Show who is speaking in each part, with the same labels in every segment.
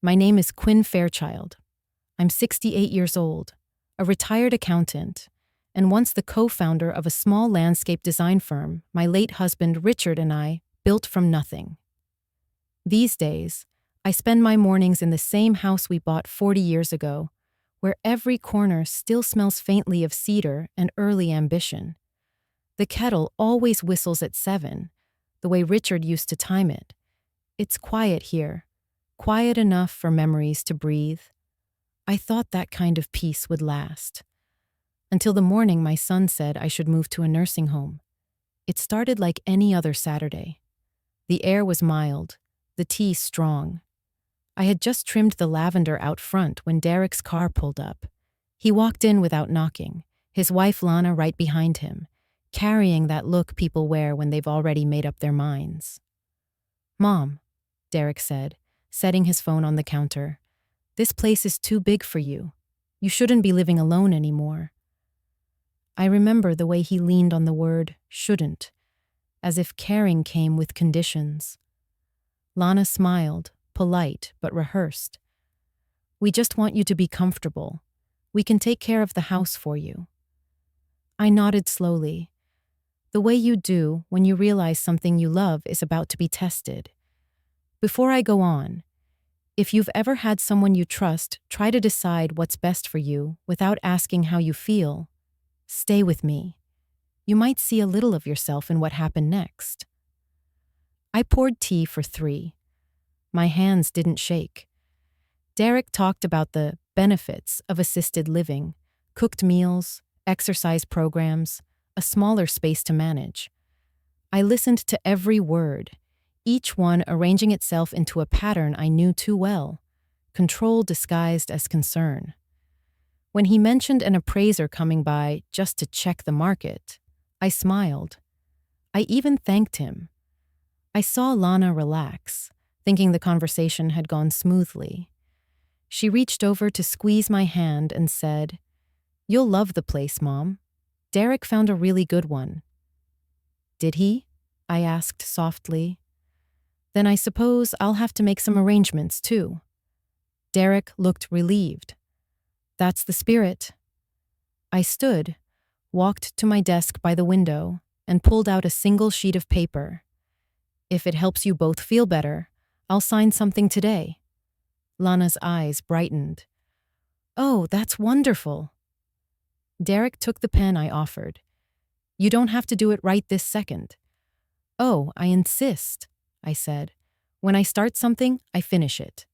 Speaker 1: My name is Quinn Fairchild. I'm 68 years old, a retired accountant, and once the co-founder of a small landscape design firm my late husband Richard and I built from nothing. These days, I spend my mornings in the same house we bought 40 years ago, where every corner still smells faintly of cedar and early ambition. The kettle always whistles at 7, the way Richard used to time it. It's quiet here, quiet enough for memories to breathe. I thought that kind of peace would last. Until the morning my son said I should move to a nursing home. It started like any other Saturday. The air was mild, the tea strong. I had just trimmed the lavender out front when Derek's car pulled up. He walked in without knocking, his wife Lana right behind him, carrying that look people wear when they've already made up their minds. "Mom," Derek said, setting his phone on the counter, "this place is too big for you. You shouldn't be living alone anymore." I remember the way he leaned on the word shouldn't, as if caring came with conditions. Lana smiled, polite but rehearsed. "We just want you to be comfortable. We can take care of the house for you." I nodded slowly, the way you do when you realize something you love is about to be tested. Before I go on, if you've ever had someone you trust try to decide what's best for you without asking how you feel, stay with me. You might see a little of yourself in what happened next. I poured tea for 3. My hands didn't shake. Derek talked about the benefits of assisted living, cooked meals, exercise programs, a smaller space to manage. I listened to every word, each one arranging itself into a pattern I knew too well, control disguised as concern. When he mentioned an appraiser coming by just to check the market, I smiled. I even thanked him. I saw Lana relax, thinking the conversation had gone smoothly. She reached over to squeeze my hand and said, "You'll love the place, Mom. Derek found a really good one." "Did he?" I asked softly. "Then I suppose I'll have to make some arrangements, too." Derek looked relieved. "That's the spirit." I stood, walked to my desk by the window, and pulled out a single sheet of paper. "If it helps you both feel better, I'll sign something today." Lana's eyes brightened. "Oh, that's wonderful." Derek took the pen I offered. "You don't have to do it right this second." "Oh, I insist," I said. "When I start something, I finish it."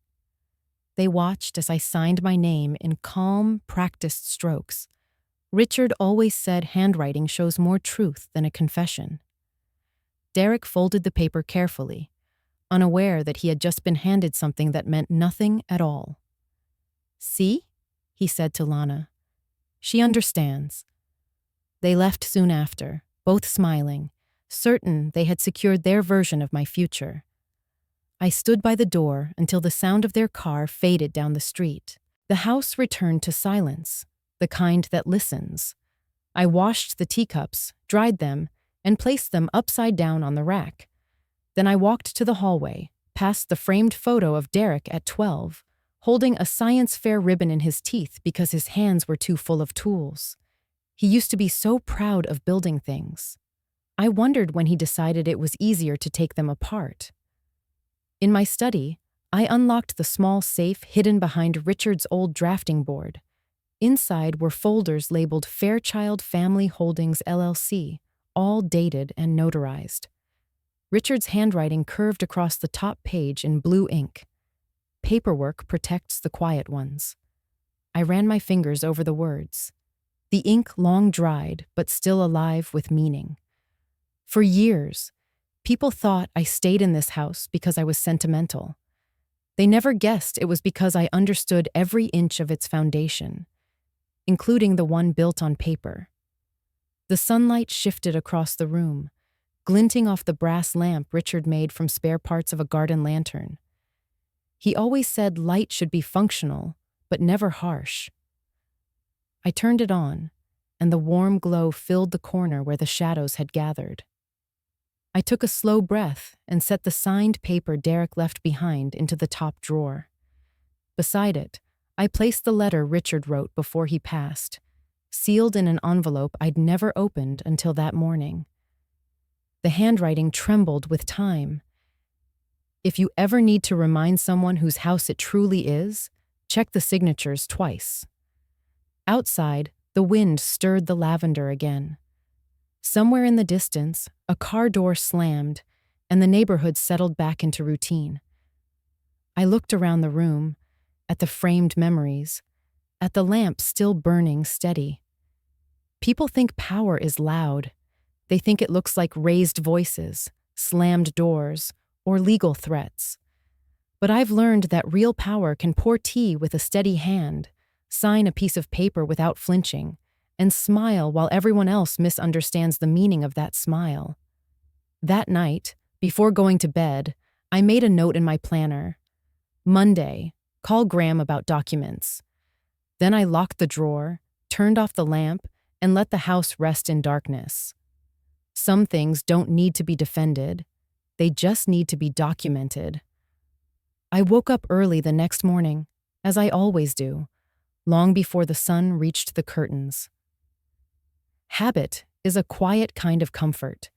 Speaker 1: They watched as I signed my name in calm, practiced strokes. Richard always said handwriting shows more truth than a confession. Derek folded the paper carefully, unaware that he had just been handed something that meant nothing at all. "See?" he said to Lana. "She understands." They left soon after, both smiling, certain they had secured their version of my future. I stood by the door until the sound of their car faded down the street. The house returned to silence, the kind that listens. I washed the teacups, dried them, and placed them upside down on the rack. Then I walked to the hallway, past the framed photo of Derek at 12, holding a science fair ribbon in his teeth because his hands were too full of tools. He used to be so proud of building things. I wondered when he decided it was easier to take them apart. In my study, I unlocked the small safe hidden behind Richard's old drafting board. Inside were folders labeled Fairchild Family Holdings LLC, all dated and notarized. Richard's handwriting curved across the top page in blue ink. "Paperwork protects the quiet ones." I ran my fingers over the words. The ink long dried, but still alive with meaning. For years, people thought I stayed in this house because I was sentimental. They never guessed it was because I understood every inch of its foundation, including the one built on paper. The sunlight shifted across the room, glinting off the brass lamp Richard made from spare parts of a garden lantern. He always said light should be functional, but never harsh. I turned it on, and the warm glow filled the corner where the shadows had gathered. I took a slow breath and set the signed paper Derek left behind into the top drawer. Beside it, I placed the letter Richard wrote before he passed, sealed in an envelope I'd never opened until that morning. The handwriting trembled with time. If you ever need to remind someone whose house it truly is, check the signatures twice. Outside, the wind stirred the lavender again. Somewhere in the distance, a car door slammed, and the neighborhood settled back into routine. I looked around the room, at the framed memories, at the lamp still burning steady. People think power is loud. They think it looks like raised voices, slammed doors, or legal threats. But I've learned that real power can pour tea with a steady hand, sign a piece of paper without flinching, and smile while everyone else misunderstands the meaning of that smile. That night, before going to bed, I made a note in my planner. Monday, call Graham about documents. Then I locked the drawer, turned off the lamp, and let the house rest in darkness. Some things don't need to be defended. They just need to be documented. I woke up early the next morning, as I always do, long before the sun reached the curtains. Habit is a quiet kind of comfort.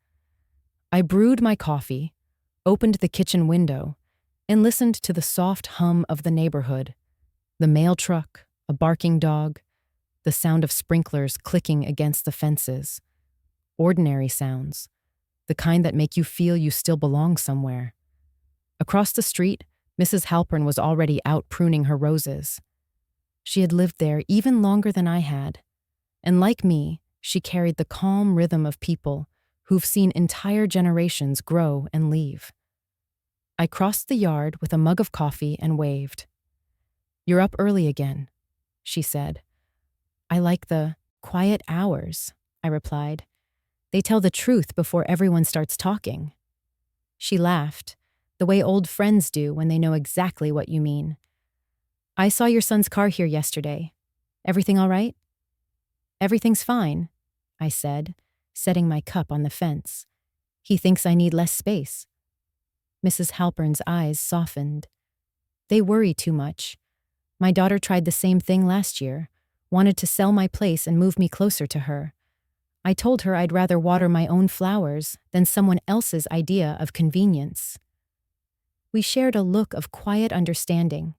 Speaker 1: I brewed my coffee, opened the kitchen window, and listened to the soft hum of the neighborhood, the mail truck, a barking dog, the sound of sprinklers clicking against the fences. Ordinary sounds, the kind that make you feel you still belong somewhere. Across the street, Mrs. Halpern was already out pruning her roses. She had lived there even longer than I had, and like me, she carried the calm rhythm of people who've seen entire generations grow and leave. I crossed the yard with a mug of coffee and waved. "You're up early again," she said. "I like the quiet hours," I replied. "They tell the truth before everyone starts talking." She laughed, the way old friends do when they know exactly what you mean. "I saw your son's car here yesterday. Everything all right?" "Everything's fine," I said, setting my cup on the fence. "He thinks I need less space." Mrs. Halpern's eyes softened. "They worry too much. My daughter tried the same thing last year, wanted to sell my place and move me closer to her. I told her I'd rather water my own flowers than someone else's idea of convenience." We shared a look of quiet understanding.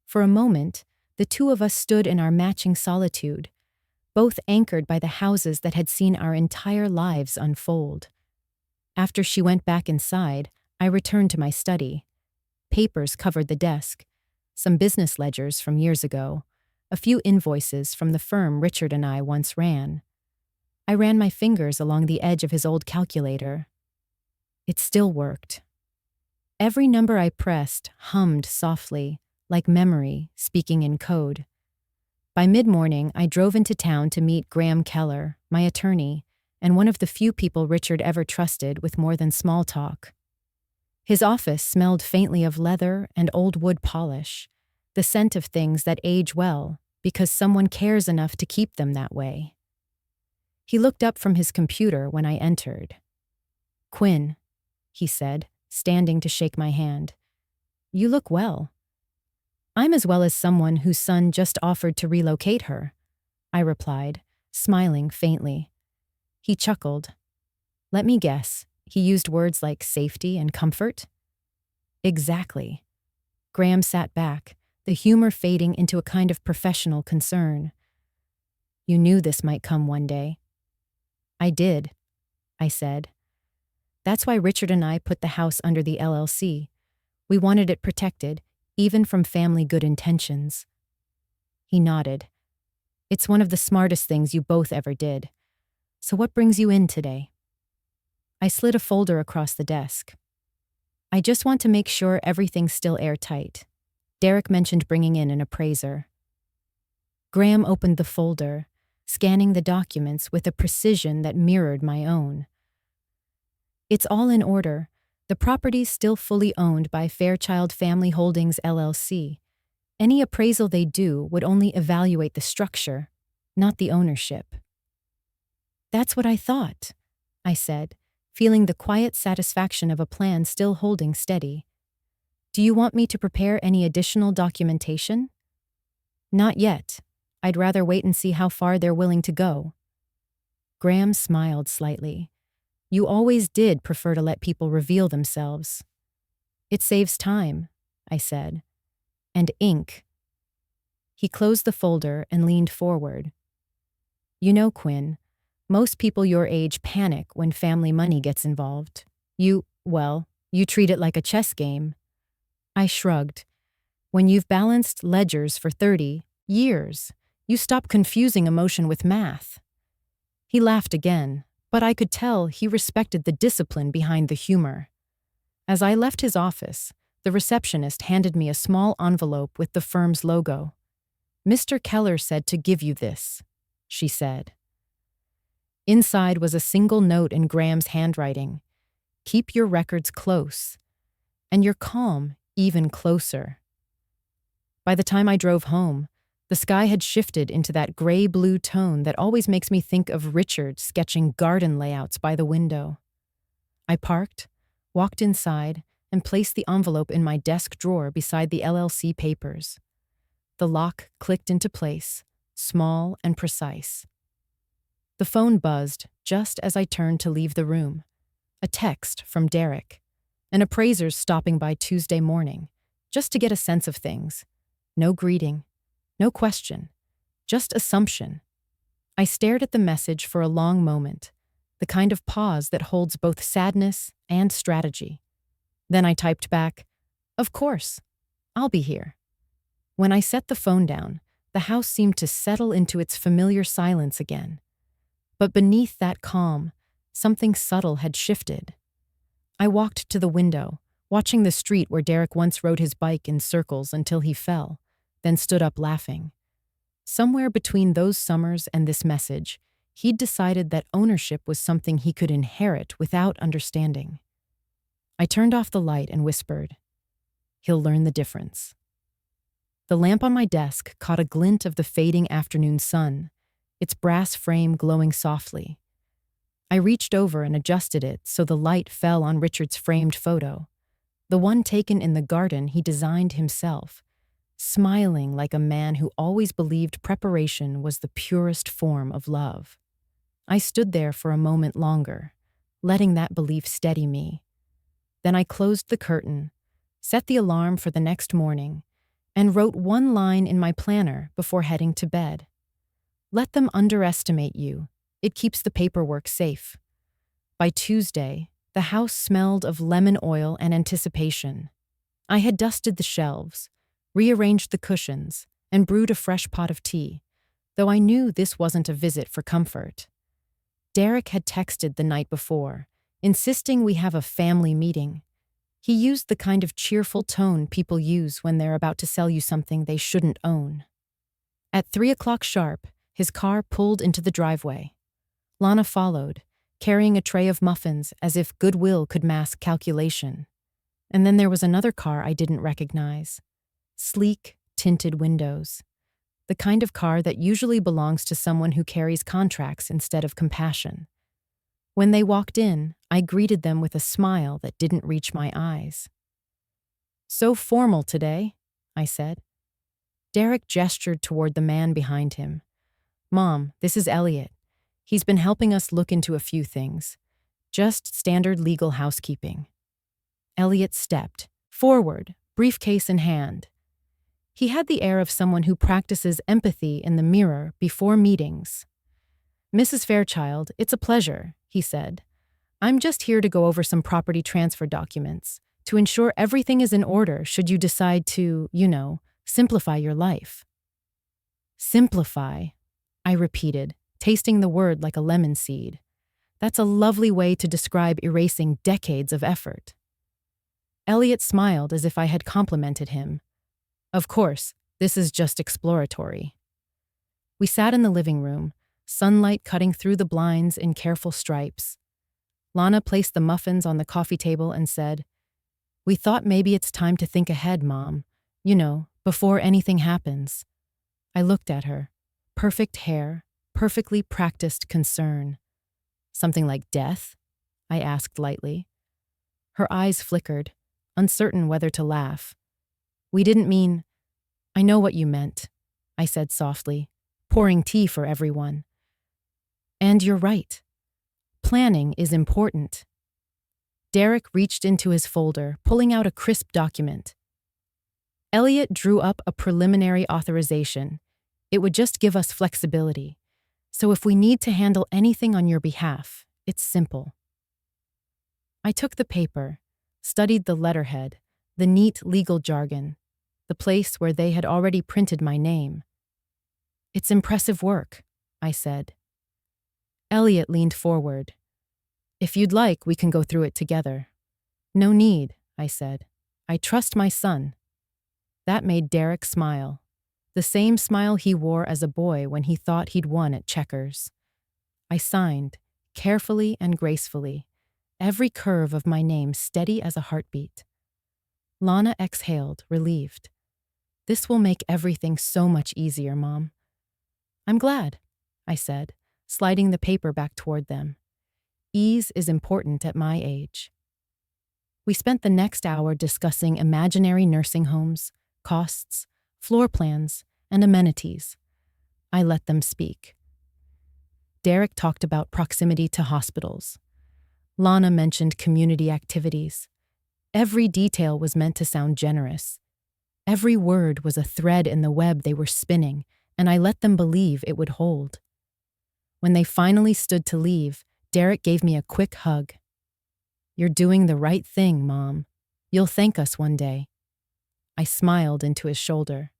Speaker 1: For a moment, the two of us stood in our matching solitude, both anchored by the houses that had seen our entire lives unfold. After she went back inside, I returned to my study. Papers covered the desk, some business ledgers from years ago, a few invoices from the firm Richard and I once ran. I ran my fingers along the edge of his old calculator. It still worked. Every number I pressed hummed softly, like memory speaking in code. By mid-morning, I drove into town to meet Graham Keller, my attorney, and one of the few people Richard ever trusted with more than small talk. His office smelled faintly of leather and old wood polish, the scent of things that age well because someone cares enough to keep them that way. He looked up from his computer when I entered. "Quinn," he said, standing to shake my hand. "You look well." "I'm as well as someone whose son just offered to relocate her," I replied, smiling faintly. He chuckled. "Let me guess, he used words like safety and comfort?" "Exactly." Graham sat back, the humor fading into a kind of professional concern. "You knew this might come one day." "I did," I said. "That's why Richard and I put the house under the LLC. We wanted it protected, even from family good intentions." He nodded. "It's one of the smartest things you both ever did. So what brings you in today?" I slid a folder across the desk. "I just want to make sure everything's still airtight. Derek mentioned bringing in an appraiser." Graham opened the folder, scanning the documents with a precision that mirrored my own. "It's all in order. The property's still fully owned by Fairchild Family Holdings LLC. Any appraisal they do would only evaluate the structure, not the ownership." "That's what I thought," I said, feeling the quiet satisfaction of a plan still holding steady. Do you want me to prepare any additional documentation? Not yet. I'd rather wait and see how far they're willing to go. Graham smiled slightly. You always did prefer to let people reveal themselves. It saves time, I said. And ink. He closed the folder and leaned forward. You know, Quinn, most people your age panic when family money gets involved. You treat it like a chess game. I shrugged. When you've balanced ledgers for 30 years, you stop confusing emotion with math. He laughed again, but I could tell he respected the discipline behind the humor. As I left his office, the receptionist handed me a small envelope with the firm's logo. Mr. Keller said to give you this, she said. Inside was a single note in Graham's handwriting. Keep your records close, and your calm even closer. By the time I drove home, the sky had shifted into that gray-blue tone that always makes me think of Richard sketching garden layouts by the window. I parked, walked inside, and placed the envelope in my desk drawer beside the LLC papers. The lock clicked into place, small and precise. The phone buzzed just as I turned to leave the room. A text from Derek. An appraiser's stopping by Tuesday morning, just to get a sense of things. No greeting, no question, just assumption. I stared at the message for a long moment, the kind of pause that holds both sadness and strategy. Then I typed back, "Of course, I'll be here." When I set the phone down, the house seemed to settle into its familiar silence again. But beneath that calm, something subtle had shifted. I walked to the window, watching the street where Derek once rode his bike in circles until he fell, then stood up laughing. Somewhere between those summers and this message, he'd decided that ownership was something he could inherit without understanding. I turned off the light and whispered, "He'll learn the difference." The lamp on my desk caught a glint of the fading afternoon sun, its brass frame glowing softly. I reached over and adjusted it so the light fell on Richard's framed photo, the one taken in the garden he designed himself, smiling like a man who always believed preparation was the purest form of love. I stood there for a moment longer, letting that belief steady me. Then I closed the curtain, set the alarm for the next morning, and wrote one line in my planner before heading to bed. Let them underestimate you. It keeps the paperwork safe. By Tuesday, the house smelled of lemon oil and anticipation. I had dusted the shelves, rearranged the cushions, and brewed a fresh pot of tea, though I knew this wasn't a visit for comfort. Derek had texted the night before, insisting we have a family meeting. He used the kind of cheerful tone people use when they're about to sell you something they shouldn't own. At 3:00 sharp, his car pulled into the driveway. Lana followed, carrying a tray of muffins as if goodwill could mask calculation. And then there was another car I didn't recognize. Sleek, tinted windows. The kind of car that usually belongs to someone who carries contracts instead of compassion. When they walked in, I greeted them with a smile that didn't reach my eyes. "So formal today," I said. Derek gestured toward the man behind him. "Mom, this is Elliot. He's been helping us look into a few things. Just standard legal housekeeping." Elliot stepped forward, briefcase in hand. He had the air of someone who practices empathy in the mirror before meetings. "Mrs. Fairchild, it's a pleasure," he said. "I'm just here to go over some property transfer documents, to ensure everything is in order should you decide to, simplify your life." "Simplify," I repeated, tasting the word like a lemon seed. That's a lovely way to describe erasing decades of effort. Elliot smiled as if I had complimented him. "Of course, this is just exploratory." We sat in the living room, sunlight cutting through the blinds in careful stripes. Lana placed the muffins on the coffee table and said, "We thought maybe it's time to think ahead, Mom. Before anything happens." I looked at her. Perfect hair, perfectly practiced concern. "Something like death?" I asked lightly. Her eyes flickered. uncertain whether to laugh. "We didn't mean—" "I know what you meant," I said softly, pouring tea for everyone. "And you're right. Planning is important." Derek reached into his folder, pulling out a crisp document. "Elliot drew up a preliminary authorization. It would just give us flexibility. So if we need to handle anything on your behalf, it's simple." I took the paper, studied the letterhead, the neat legal jargon, the place where they had already printed my name. "It's impressive work," I said. Elliot leaned forward. "If you'd like, we can go through it together." "No need," I said. "I trust my son." That made Derek smile. The same smile he wore as a boy when he thought he'd won at checkers. I signed, carefully and gracefully, every curve of my name steady as a heartbeat. Lana exhaled, relieved. "This will make everything so much easier, Mom." "I'm glad," I said, sliding the paper back toward them. Ease is important at my age. We spent the next hour discussing imaginary nursing homes, costs, floor plans, and amenities. I let them speak. Derek talked about proximity to hospitals. Lana mentioned community activities. Every detail was meant to sound generous. Every word was a thread in the web they were spinning, and I let them believe it would hold. When they finally stood to leave, Derek gave me a quick hug. "You're doing the right thing, Mom. You'll thank us one day." I smiled into his shoulder.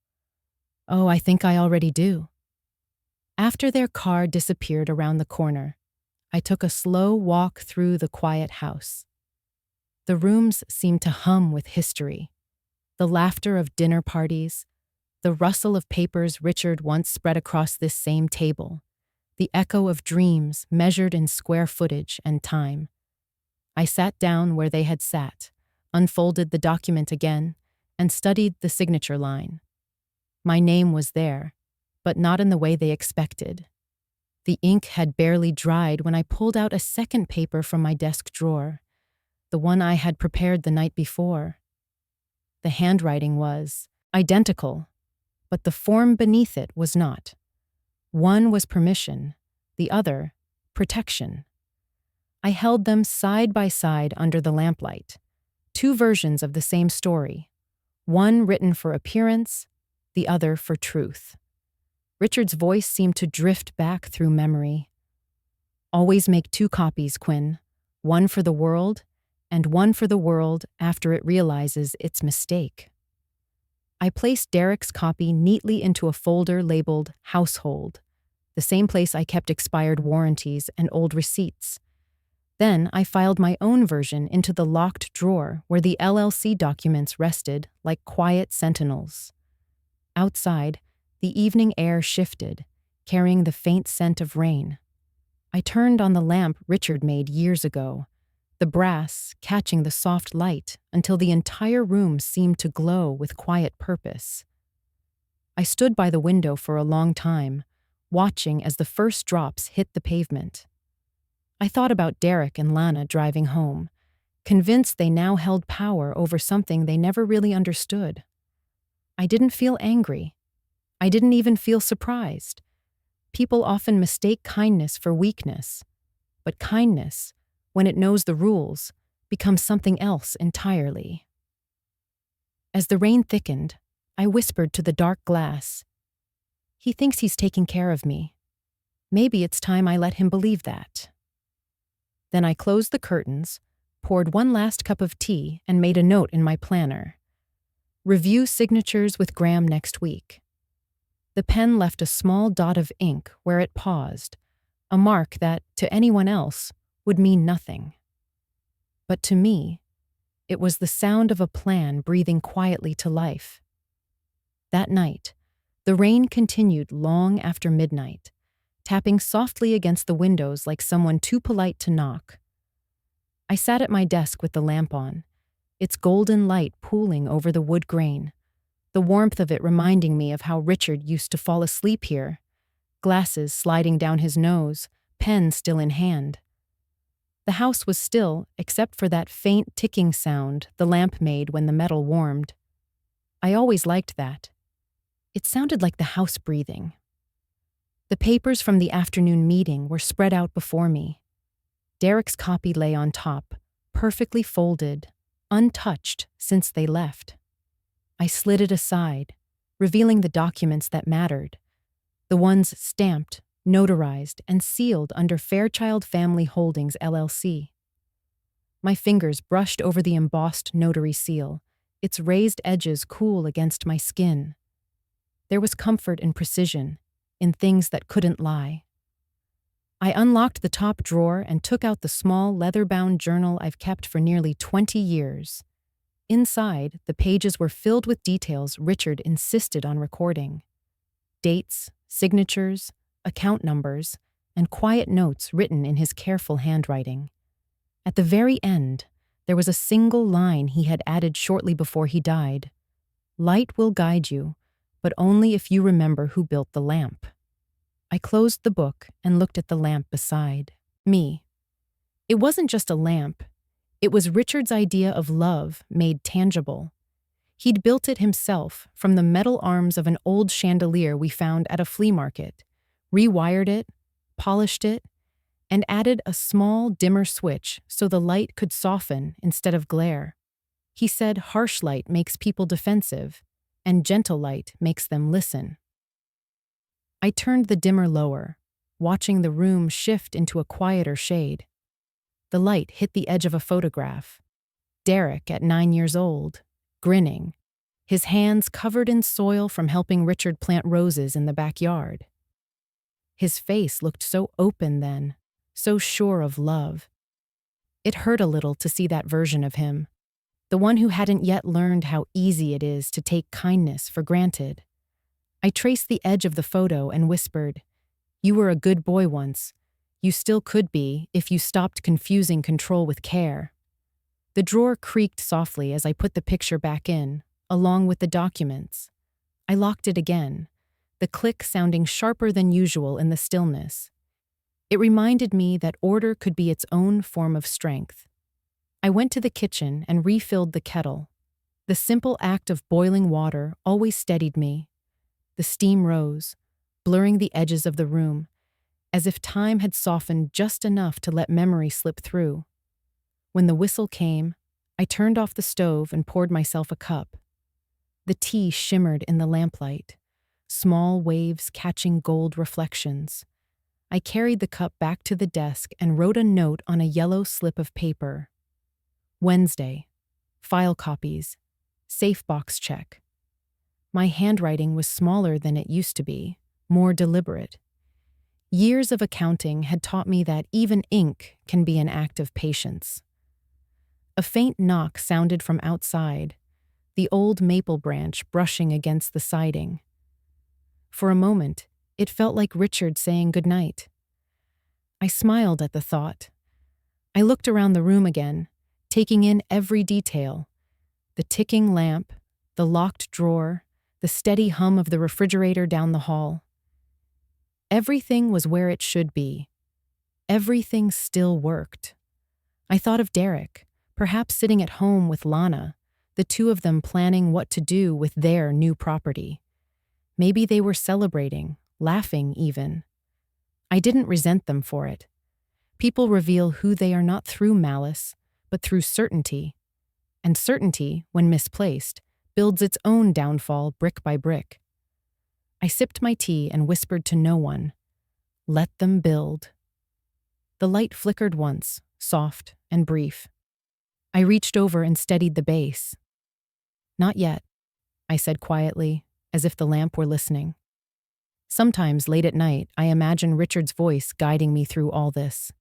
Speaker 1: "Oh, I think I already do." After their car disappeared around the corner, I took a slow walk through the quiet house. The rooms seemed to hum with history. The laughter of dinner parties, the rustle of papers Richard once spread across this same table, the echo of dreams measured in square footage and time. I sat down where they had sat, unfolded the document again, and studied the signature line. My name was there, but not in the way they expected. The ink had barely dried when I pulled out a second paper from my desk drawer, the one I had prepared the night before. The handwriting was identical, but the form beneath it was not. One was permission, the other, protection. I held them side by side under the lamplight, two versions of the same story, one written for appearance, the other for truth. Richard's voice seemed to drift back through memory. "Always make 2 copies, Quinn. One for the world, and one for the world after it realizes its mistake." I placed Derek's copy neatly into a folder labeled Household, the same place I kept expired warranties and old receipts. Then I filed my own version into the locked drawer where the LLC documents rested like quiet sentinels. Outside, the evening air shifted, carrying the faint scent of rain. I turned on the lamp Richard made years ago, the brass catching the soft light until the entire room seemed to glow with quiet purpose. I stood by the window for a long time, watching as the first drops hit the pavement. I thought about Derek and Lana driving home, convinced they now held power over something they never really understood. I didn't feel angry. I didn't even feel surprised. People often mistake kindness for weakness, but kindness, when it knows the rules, becomes something else entirely. As the rain thickened, I whispered to the dark glass, "He thinks he's taking care of me. Maybe it's time I let him believe that." Then I closed the curtains, poured one last cup of tea, and made a note in my planner. Review signatures with Graham next week. The pen left a small dot of ink where it paused, a mark that, to anyone else, would mean nothing. But to me, it was the sound of a plan breathing quietly to life. That night, the rain continued long after midnight, tapping softly against the windows like someone too polite to knock. I sat at my desk with the lamp on, its golden light pooling over the wood grain, the warmth of it reminding me of how Richard used to fall asleep here, glasses sliding down his nose, pen still in hand. The house was still, except for that faint ticking sound the lamp made when the metal warmed. I always liked that. It sounded like the house breathing. The papers from the afternoon meeting were spread out before me. Derek's copy lay on top, perfectly folded, untouched since they left. I slid it aside, revealing the documents that mattered, the ones stamped, notarized, and sealed under Fairchild Family Holdings, LLC. My fingers brushed over the embossed notary seal, its raised edges cool against my skin. There was comfort in precision, in things that couldn't lie. I unlocked the top drawer and took out the small leather-bound journal I've kept for nearly 20 years. Inside, the pages were filled with details Richard insisted on recording. Dates, signatures, account numbers, and quiet notes written in his careful handwriting. At the very end, there was a single line he had added shortly before he died. "Light will guide you, but only if you remember who built the lamp." I closed the book and looked at the lamp beside me. It wasn't just a lamp. It was Richard's idea of love made tangible. He'd built it himself from the metal arms of an old chandelier we found at a flea market, rewired it, polished it, and added a small dimmer switch so the light could soften instead of glare. He said harsh light makes people defensive, and gentle light makes them listen. I turned the dimmer lower, watching the room shift into a quieter shade. The light hit the edge of a photograph. Derek at 9 years old, grinning, his hands covered in soil from helping Richard plant roses in the backyard. His face looked so open then, so sure of love. It hurt a little to see that version of him, the one who hadn't yet learned how easy it is to take kindness for granted. I traced the edge of the photo and whispered, "You were a good boy once. You still could be if you stopped confusing control with care." The drawer creaked softly as I put the picture back in, along with the documents. I locked it again, the click sounding sharper than usual in the stillness. It reminded me that order could be its own form of strength. I went to the kitchen and refilled the kettle. The simple act of boiling water always steadied me. The steam rose, blurring the edges of the room, as if time had softened just enough to let memory slip through. When the whistle came, I turned off the stove and poured myself a cup. The tea shimmered in the lamplight, small waves catching gold reflections. I carried the cup back to the desk and wrote a note on a yellow slip of paper. Wednesday. File copies. Safe box check. My handwriting was smaller than it used to be, more deliberate. Years of accounting had taught me that even ink can be an act of patience. A faint knock sounded from outside, the old maple branch brushing against the siding. For a moment, it felt like Richard saying goodnight. I smiled at the thought. I looked around the room again, taking in every detail: the ticking lamp, the locked drawer, the steady hum of the refrigerator down the hall. Everything was where it should be. Everything still worked. I thought of Derek, perhaps sitting at home with Lana, the two of them planning what to do with their new property. Maybe they were celebrating, laughing even. I didn't resent them for it. People reveal who they are not through malice, but through certainty. And certainty, when misplaced, builds its own downfall brick by brick. I sipped my tea and whispered to no one, "Let them build." The light flickered once, soft and brief. I reached over and steadied the base. "Not yet," I said quietly, as if the lamp were listening. Sometimes late at night, I imagine Richard's voice guiding me through all this.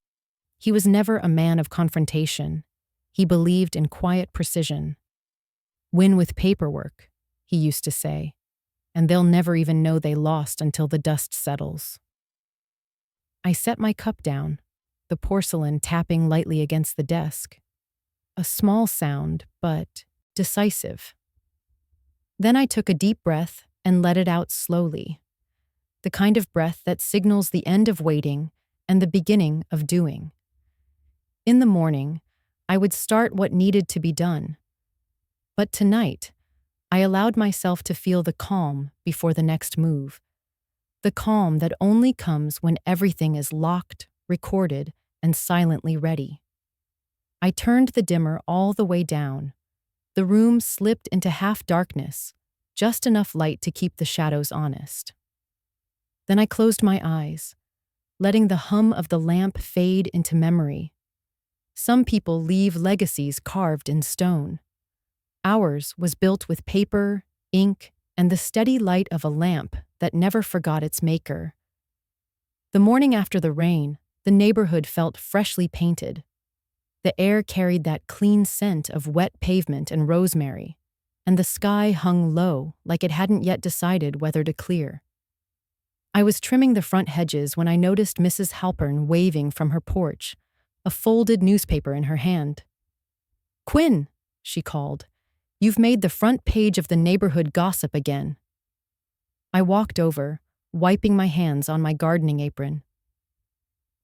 Speaker 1: He was never a man of confrontation. He believed in quiet precision. "Win with paperwork," he used to say, "and they'll never even know they lost until the dust settles." I set my cup down, the porcelain tapping lightly against the desk. A small sound, but decisive. Then I took a deep breath and let it out slowly. The kind of breath that signals the end of waiting and the beginning of doing. In the morning, I would start what needed to be done. But tonight, I allowed myself to feel the calm before the next move. The calm that only comes when everything is locked, recorded, and silently ready. I turned the dimmer all the way down. The room slipped into half darkness, just enough light to keep the shadows honest. Then I closed my eyes, letting the hum of the lamp fade into memory. Some people leave legacies carved in stone. Ours was built with paper, ink, and the steady light of a lamp that never forgot its maker. The morning after the rain, the neighborhood felt freshly painted. The air carried that clean scent of wet pavement and rosemary, and the sky hung low like it hadn't yet decided whether to clear. I was trimming the front hedges when I noticed Mrs. Halpern waving from her porch, a folded newspaper in her hand. "Quinn," she called, "you've made the front page of the neighborhood gossip again." I walked over, wiping my hands on my gardening apron.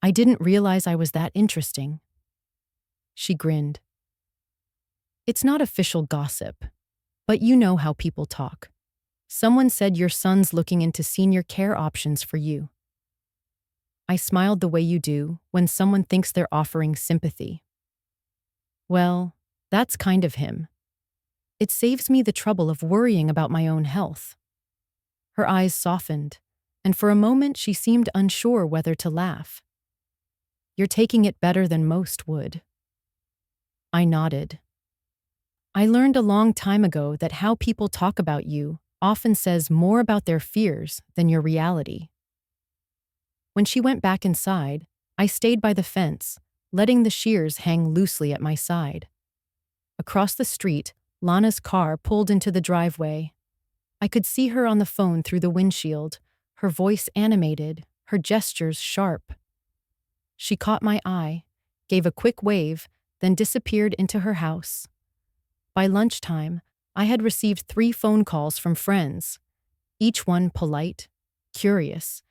Speaker 1: "I didn't realize I was that interesting." She grinned. "It's not official gossip, but you know how people talk. Someone said your son's looking into senior care options for you." I smiled the way you do when someone thinks they're offering sympathy. "Well, that's kind of him. It saves me the trouble of worrying about my own health." Her eyes softened, and for a moment she seemed unsure whether to laugh. "You're taking it better than most would." I nodded. "I learned a long time ago that how people talk about you often says more about their fears than your reality." When she went back inside, I stayed by the fence, letting the shears hang loosely at my side. Across the street, Lana's car pulled into the driveway. I could see her on the phone through the windshield, her voice animated, her gestures sharp. She caught my eye, gave a quick wave, then disappeared into her house. By lunchtime, I had received 3 phone calls from friends, each one polite, curious,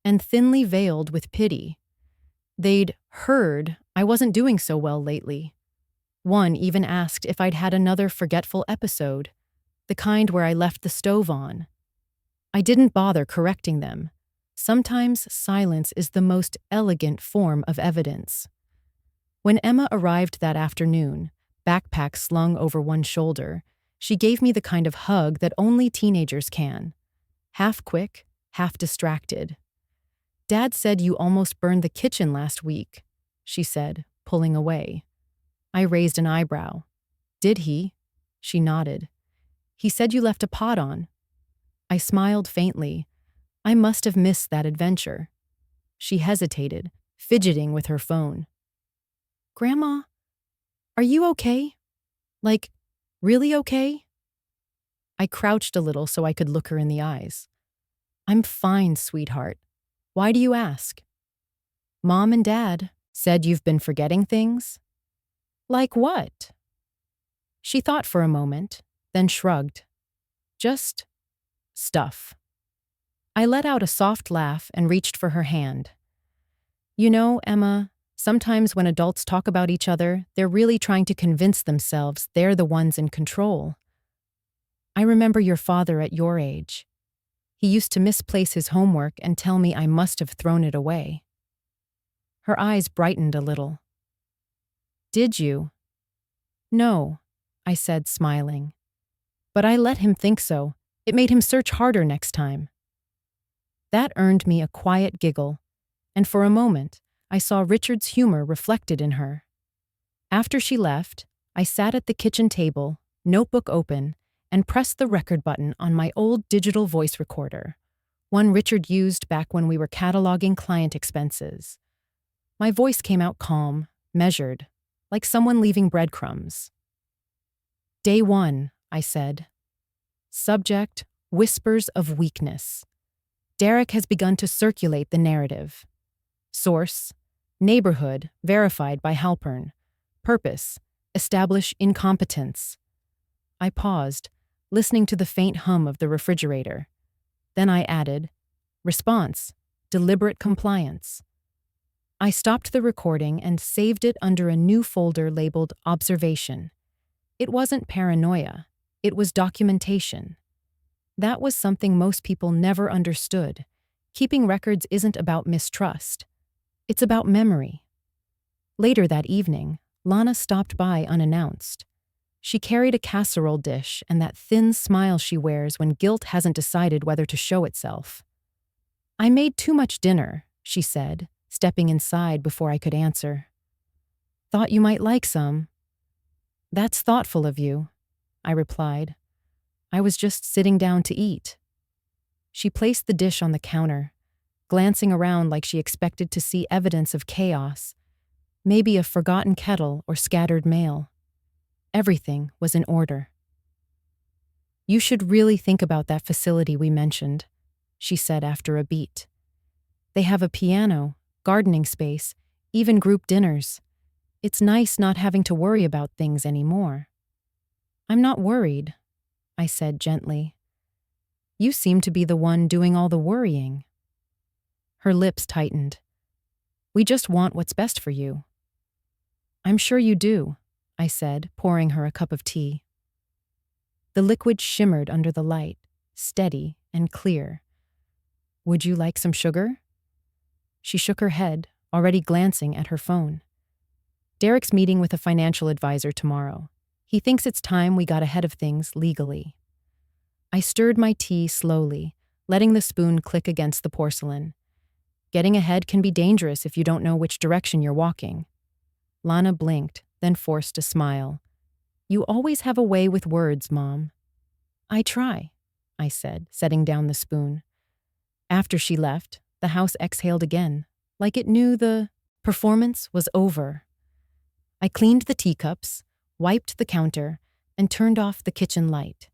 Speaker 1: and thinly veiled with pity. They'd heard I wasn't doing so well lately. One even asked if I'd had another forgetful episode, the kind where I left the stove on. I didn't bother correcting them. Sometimes silence is the most elegant form of evidence. When Emma arrived that afternoon, backpack slung over one shoulder, she gave me the kind of hug that only teenagers can. Half quick, half distracted. "Dad said you almost burned the kitchen last week," she said, pulling away. I raised an eyebrow. "Did he?" She nodded. "He said you left a pot on." I smiled faintly. I must have missed that adventure. She hesitated, fidgeting with her phone. "Grandma, are you okay? Like, really okay?" I crouched a little so I could look her in the eyes. "I'm fine, sweetheart. Why do you ask?" "Mom and Dad said you've been forgetting things." "Like what?" She thought for a moment, then shrugged. "Just stuff." I let out a soft laugh and reached for her hand. "You know, Emma, sometimes when adults talk about each other, they're really trying to convince themselves they're the ones in control. I remember your father at your age. He used to misplace his homework and tell me I must have thrown it away." Her eyes brightened a little. "Did you?" "No," I said, smiling. "But I let him think so. It made him search harder next time." That earned me a quiet giggle, and for a moment, I saw Richard's humor reflected in her. After she left, I sat at the kitchen table, notebook open, and pressed the record button on my old digital voice recorder, one Richard used back when we were cataloging client expenses. My voice came out calm, measured, like someone leaving breadcrumbs. "Day 1, I said. Subject, whispers of weakness. Derek has begun to circulate the narrative. Source, neighborhood, verified by Halpern. Purpose, establish incompetence." I paused, listening to the faint hum of the refrigerator. Then I added, response, deliberate compliance. I stopped the recording and saved it under a new folder labeled Observation. It wasn't paranoia. It was documentation. That was something most people never understood. Keeping records isn't about mistrust. It's about memory. Later that evening, Lana stopped by unannounced. She carried a casserole dish and that thin smile she wears when guilt hasn't decided whether to show itself. "I made too much dinner," she said, stepping inside before I could answer. "Thought you might like some." "That's thoughtful of you," I replied. "I was just sitting down to eat." She placed the dish on the counter, glancing around like she expected to see evidence of chaos, maybe a forgotten kettle or scattered mail. Everything was in order. "You should really think about that facility we mentioned," she said after a beat. "They have a piano, gardening space, even group dinners. It's nice not having to worry about things anymore." "I'm not worried," I said gently. "You seem to be the one doing all the worrying." Her lips tightened. "We just want what's best for you." "I'm sure you do," I said, pouring her a cup of tea. The liquid shimmered under the light, steady and clear. "Would you like some sugar?" She shook her head, already glancing at her phone. "Derek's meeting with a financial advisor tomorrow. He thinks it's time we got ahead of things legally." I stirred my tea slowly, letting the spoon click against the porcelain. Getting ahead can be dangerous if you don't know which direction you're walking. Lana blinked, then forced a smile. "You always have a way with words, Mom." "I try," I said, setting down the spoon. After she left, the house exhaled again, like it knew the performance was over. I cleaned the teacups, wiped the counter, and turned off the kitchen light.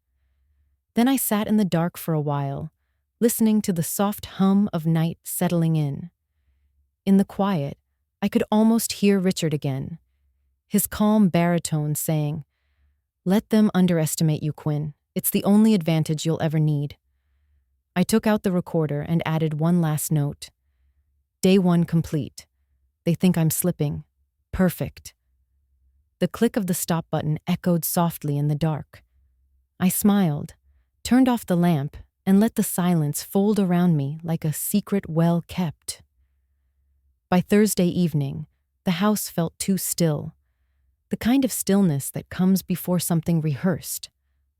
Speaker 1: Then I sat in the dark for a while, listening to the soft hum of night settling in. In the quiet, I could almost hear Richard again, his calm baritone saying, "Let them underestimate you, Quinn. It's the only advantage you'll ever need." I took out the recorder and added one last note. "Day 1 complete. They think I'm slipping. Perfect." The click of the stop button echoed softly in the dark. I smiled, turned off the lamp, and let the silence fold around me like a secret well kept. By Thursday evening, the house felt too still. The kind of stillness that comes before something rehearsed,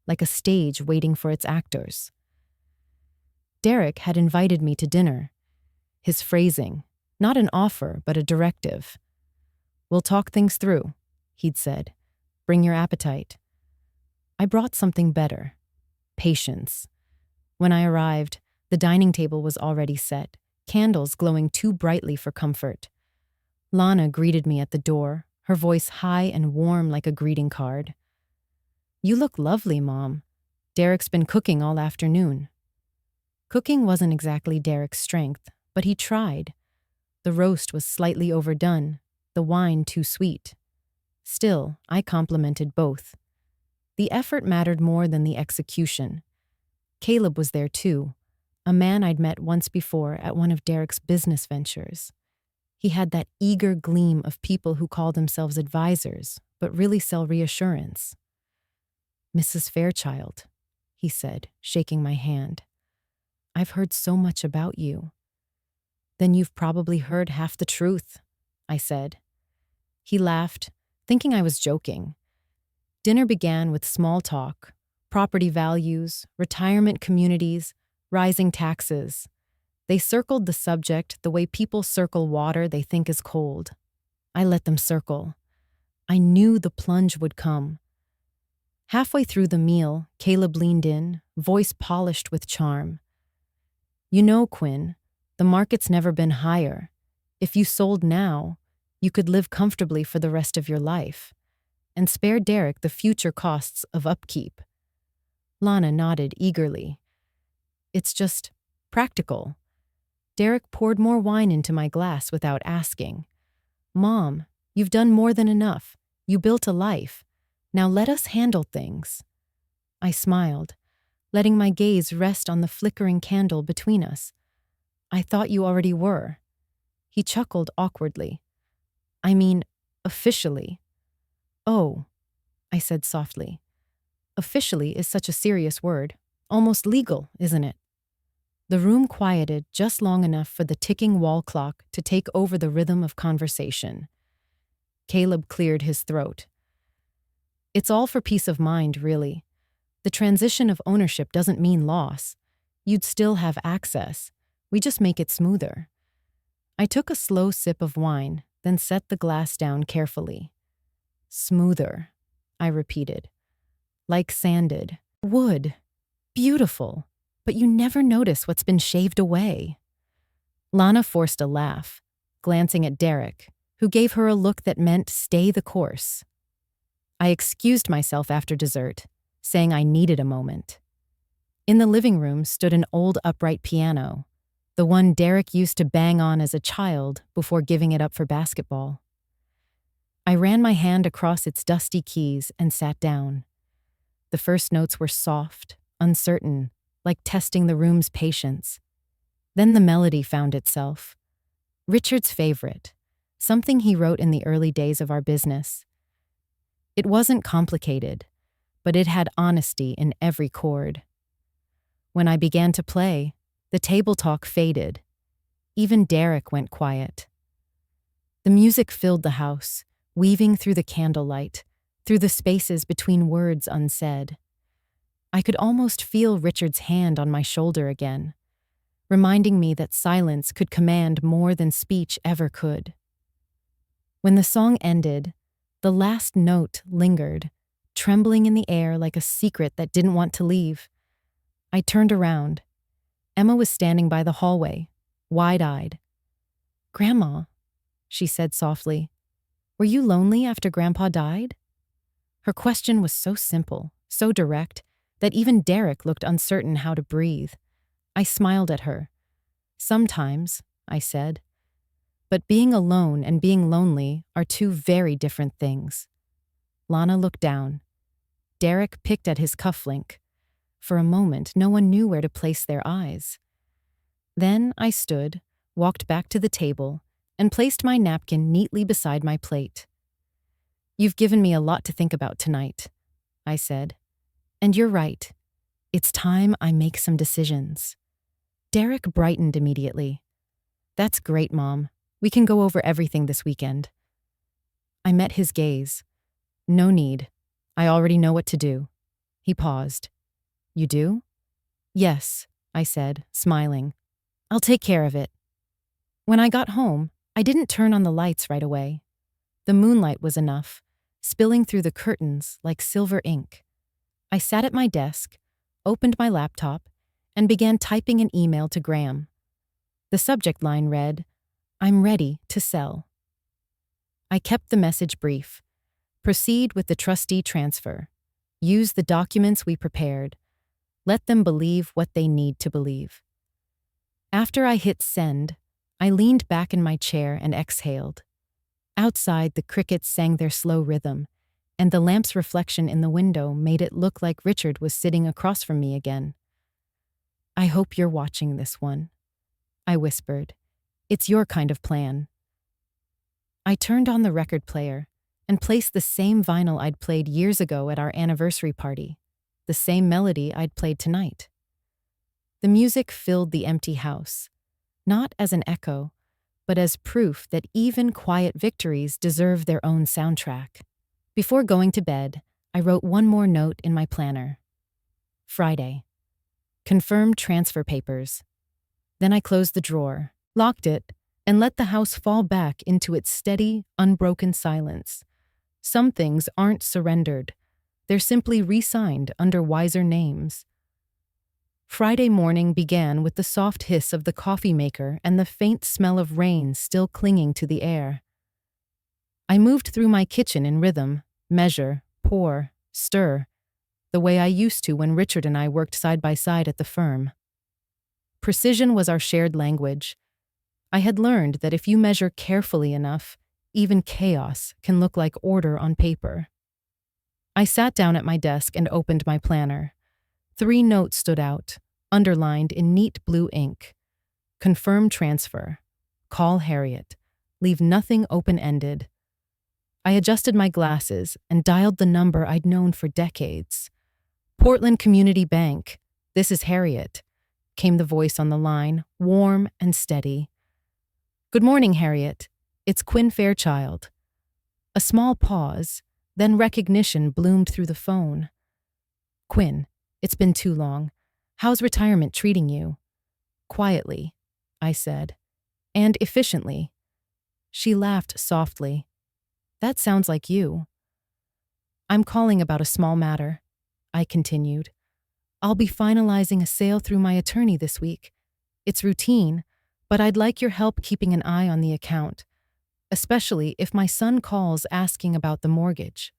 Speaker 1: like a stage waiting for its actors. Derek had invited me to dinner. His phrasing, not an offer, but a directive. "We'll talk things through," he'd said. "Bring your appetite." I brought something better. Patience. When I arrived, the dining table was already set, candles glowing too brightly for comfort. Lana greeted me at the door, her voice high and warm like a greeting card. "You look lovely, Mom. Derek's been cooking all afternoon." Cooking wasn't exactly Derek's strength, but he tried. The roast was slightly overdone, the wine too sweet. Still, I complimented both. The effort mattered more than the execution. Caleb was there too, a man I'd met once before at one of Derek's business ventures. He had that eager gleam of people who call themselves advisors, but really sell reassurance. "Mrs. Fairchild," he said, shaking my hand. "I've heard so much about you." "Then you've probably heard half the truth," I said. He laughed, thinking I was joking. Dinner began with small talk, property values, retirement communities, rising taxes. They circled the subject the way people circle water they think is cold. I let them circle. I knew the plunge would come. Halfway through the meal, Caleb leaned in, voice polished with charm. "You know, Quinn, the market's never been higher. If you sold now, you could live comfortably for the rest of your life and spare Derek the future costs of upkeep." Lana nodded eagerly. "It's just practical." Derek poured more wine into my glass without asking. "Mom, you've done more than enough. You built a life. Now let us handle things." I smiled, letting my gaze rest on the flickering candle between us. "I thought you already were." He chuckled awkwardly. I mean, officially. Oh, I said softly. Officially is such a serious word. Almost legal, isn't it? The room quieted just long enough for the ticking wall clock to take over the rhythm of conversation. Caleb cleared his throat. It's all for peace of mind, really. The transition of ownership doesn't mean loss. You'd still have access. We just make it smoother. I took a slow sip of wine, then set the glass down carefully. Smoother, I repeated. Like sanded. Wood. Beautiful. But you never notice what's been shaved away. Lana forced a laugh, glancing at Derek, who gave her a look that meant stay the course. I excused myself after dessert, saying I needed a moment. In the living room stood an old upright piano, the one Derek used to bang on as a child before giving it up for basketball. I ran my hand across its dusty keys and sat down. The first notes were soft, uncertain, like testing the room's patience. Then the melody found itself. Richard's favorite, something he wrote in the early days of our business. It wasn't complicated, but it had honesty in every chord. When I began to play, the table talk faded. Even Derek went quiet. The music filled the house, weaving through the candlelight, through the spaces between words unsaid. I could almost feel Richard's hand on my shoulder again, reminding me that silence could command more than speech ever could. When the song ended, the last note lingered, trembling in the air like a secret that didn't want to leave. I turned around. Emma was standing by the hallway, wide-eyed. "Grandma," she said softly, "were you lonely after Grandpa died?" Her question was so simple, so direct, that even Derek looked uncertain how to breathe. I smiled at her. "Sometimes," I said. "But being alone and being lonely are two very different things." Lana looked down. Derek picked at his cufflink. For a moment, no one knew where to place their eyes. Then I stood, walked back to the table, and placed my napkin neatly beside my plate. "You've given me a lot to think about tonight," I said. "And you're right. It's time I make some decisions." Derek brightened immediately. "That's great, Mom. We can go over everything this weekend." I met his gaze. "No need. I already know what to do." He paused. "You do?" "Yes," I said, smiling. "I'll take care of it." When I got home, I didn't turn on the lights right away. The moonlight was enough, spilling through the curtains like silver ink. I sat at my desk, opened my laptop, and began typing an email to Graham. The subject line read, "I'm ready to sell." I kept the message brief. Proceed with the trustee transfer. Use the documents we prepared. Let them believe what they need to believe. After I hit send, I leaned back in my chair and exhaled. Outside, the crickets sang their slow rhythm, and the lamp's reflection in the window made it look like Richard was sitting across from me again. "I hope you're watching this one," I whispered. "It's your kind of plan." I turned on the record player and placed the same vinyl I'd played years ago at our anniversary party, the same melody I'd played tonight. The music filled the empty house, not as an echo, but as proof that even quiet victories deserve their own soundtrack. Before going to bed, I wrote one more note in my planner. Friday. Confirmed transfer papers. Then I closed the drawer, locked it, and let the house fall back into its steady, unbroken silence. Some things aren't surrendered. They're simply re-signed under wiser names. Friday morning began with the soft hiss of the coffee maker and the faint smell of rain still clinging to the air. I moved through my kitchen in rhythm, measure, pour, stir, the way I used to when Richard and I worked side by side at the firm. Precision was our shared language. I had learned that if you measure carefully enough, even chaos can look like order on paper. I sat down at my desk and opened my planner. 3 notes stood out, underlined in neat blue ink. Confirm transfer. Call Harriet. Leave nothing open-ended. I adjusted my glasses and dialed the number I'd known for decades. Portland Community Bank. This is Harriet, came the voice on the line, warm and steady. Good morning, Harriet. It's Quinn Fairchild. A small pause, then recognition bloomed through the phone. Quinn, it's been too long. How's retirement treating you? Quietly, I said, and efficiently. She laughed softly. That sounds like you. I'm calling about a small matter, I continued. I'll be finalizing a sale through my attorney this week. It's routine, but I'd like your help keeping an eye on the account, especially if my son calls asking about the mortgage.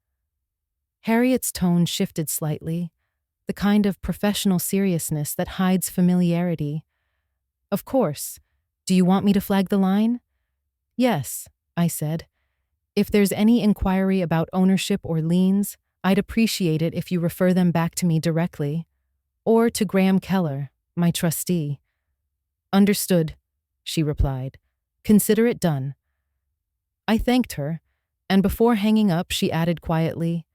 Speaker 1: Harriet's tone shifted slightly, the kind of professional seriousness that hides familiarity. Of course. Do you want me to flag the line? Yes, I said. If there's any inquiry about ownership or liens, I'd appreciate it if you refer them back to me directly, or to Graham Keller, my trustee. Understood, she replied. Consider it done. I thanked her, and before hanging up, she added quietly,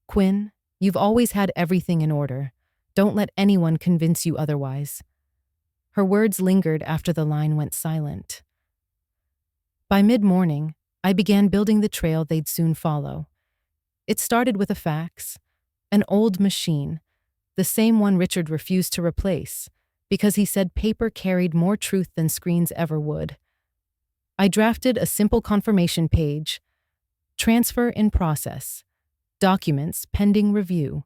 Speaker 1: Quinn, you've always had everything in order. Don't let anyone convince you otherwise. Her words lingered after the line went silent. By mid-morning, I began building the trail they'd soon follow. It started with a fax, an old machine, the same one Richard refused to replace because he said paper carried more truth than screens ever would. I drafted a simple confirmation page, transfer in process, documents pending review.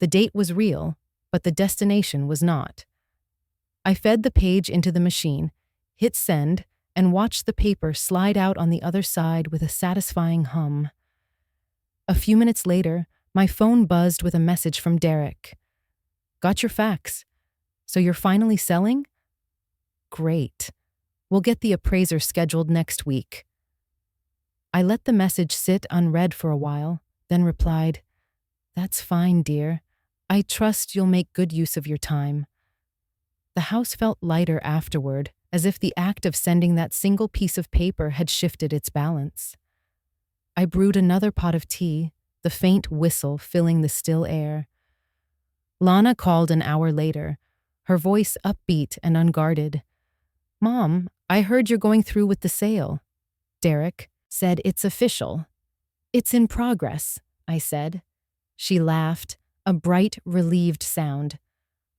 Speaker 1: The date was real, but the destination was not. I fed the page into the machine, hit send, and watched the paper slide out on the other side with a satisfying hum. A few minutes later, my phone buzzed with a message from Derek. Got your fax. So you're finally selling? Great. We'll get the appraiser scheduled next week. I let the message sit unread for a while, then replied, That's fine, dear. I trust you'll make good use of your time. The house felt lighter afterward, as if the act of sending that single piece of paper had shifted its balance. I brewed another pot of tea, the faint whistle filling the still air. Lana called an hour later, her voice upbeat and unguarded. Mom, I heard you're going through with the sale. Derek said it's official. It's in progress, I said. She laughed, a bright, relieved sound.